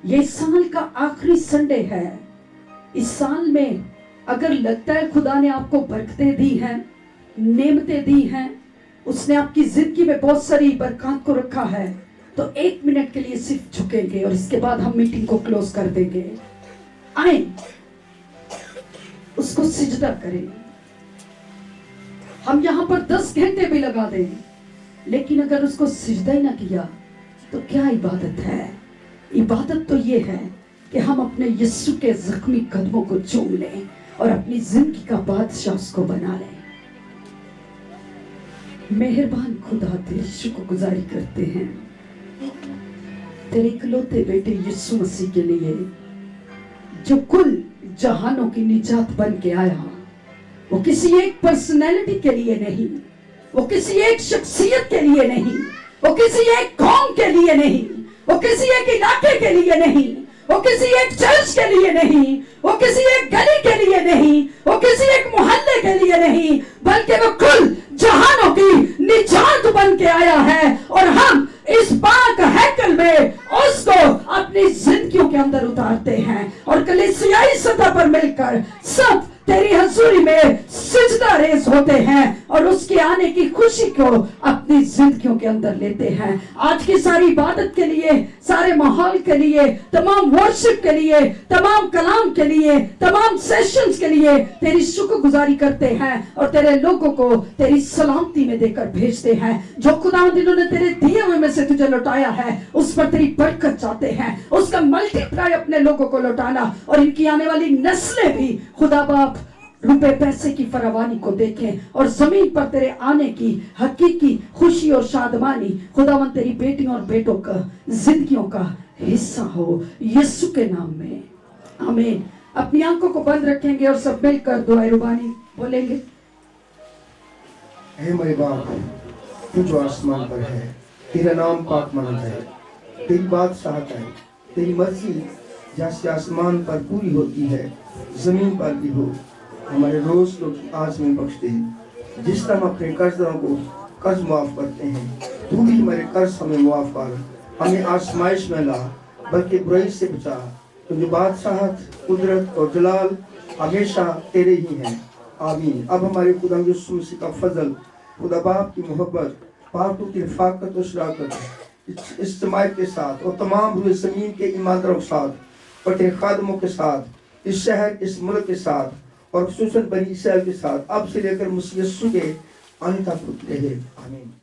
ये साल का आखिरी संडे है। इस साल में अगर लगता है खुदा ने आपको बरकतें दी हैं, नेमतें दी हैं, उसने आपकी जिंदगी में बहुत सारी बरकत को रखा है, तो 1 मिनट के लिए सिर्फ झुकेंगे और इसके बाद हम मीटिंग को क्लोज कर देंगे। आए, उसको सिजदा करें। हम यहां पर 10 घंटे भी लगा दें, लेकिन अगर उसको सिजदा ही ना किया तो क्या इबादत है? इबादत तो ये है कि हम अपने यीशु के जख्मी कदमों को चूम लें और अपनी जिंदगी का बादशाह उसको बना लें। मेहरबान खुदा, तेरी शुक्रगुजारी करते हैं तेरे इकलौते बेटे यीशु मसीह के लिए, जो कुल जहानों की निजात बन के आया। वो किसी एक पर्सनैलिटी के लिए नहीं, वो किसी एक शख्सियत के लिए नहीं, वो किसी एक कौम के लिए नहीं, वो किसी एक इलाके के लिए नहीं, वो किसी एक चर्च के लिए नहीं, वो किसी एक गली के लिए नहीं, वो किसी एक मोहल्ले के लिए नहीं, बल्कि वो कुल जहानों की निजात बन के आया है। और हम इस पाक हैकल में उसको अपनी जिंदगियों के अंदर उतारते हैं और कलीसियाई सतह पर मिलकर सब तेरी हजूरी में सिजदा रेज़ होते हैं और उसके आने की खुशी को अपनी जिंदगियों के अंदर लेते हैं। आज की सारी इबादत के लिए, सारे माहौल के लिए, तमाम वर्शिप के लिए, तमाम कलाम के लिए, तमाम सेशंस के लिए तेरी शुक्रगुजारी करते हैं और तेरे लोगों को तेरी सलामती में देकर भेजते हैं। जो खुदावंद इन्होंने तेरे दिए हुए में से तुझे लौटाया है, उस पर तेरी बरकत चाहते हैं, उसका मल्टीप्लाई अपने लोगों को लौटाना और इनकी आने वाली नस्लें भी खुदा बाप रुपए पैसे की फरावानी को देखें और जमीन पर तेरे आने की हकीकी खुशी और शादमानी खुदावंद तेरी बेटियों और बेटों का जिंदगियों का हिस्सा हो, यीशु के नाम में, आमीन। अपनी आंखों को बंद रखेंगे और सब मिलकर दुआ रुबानी बोलेंगे। हे मेरे बाप, तू जो आसमान पर है, तेरा नाम पाक माना जाए, तेरी बादशाहत है, तेरी मर्जी जैसे आसमान पर पूरी होती है जमीन पर भी हो। हमारे रोज को आज में बख्श दे, जिस तरह हम अपने कर्जदारों को कर्ज माफ करते हैं, तू भी हमारे कर्ज हमें माफ कर, हमें आजमाइश में ला, बल्कि बुराई से बचा। तो जो बादशाहत, कुदरत और जलाल हमेशा तेरे ही हैं, आमीन। अब हमारे खुदा यीशु मसीह का फजल, खुदा बाप की मोहब्बत, पाक की रफ़ाकत और शराकत इस जमात के साथ और तमाम हुए ज़मीन के ईमानदारों के साथ और तेरे खादमों के साथ, इस शहर, इस मुल्क के साथ और खुसूसन बनी इसराइल के साथ अब से लेकर मसीह यीशु के आने तक रहे, आमीन।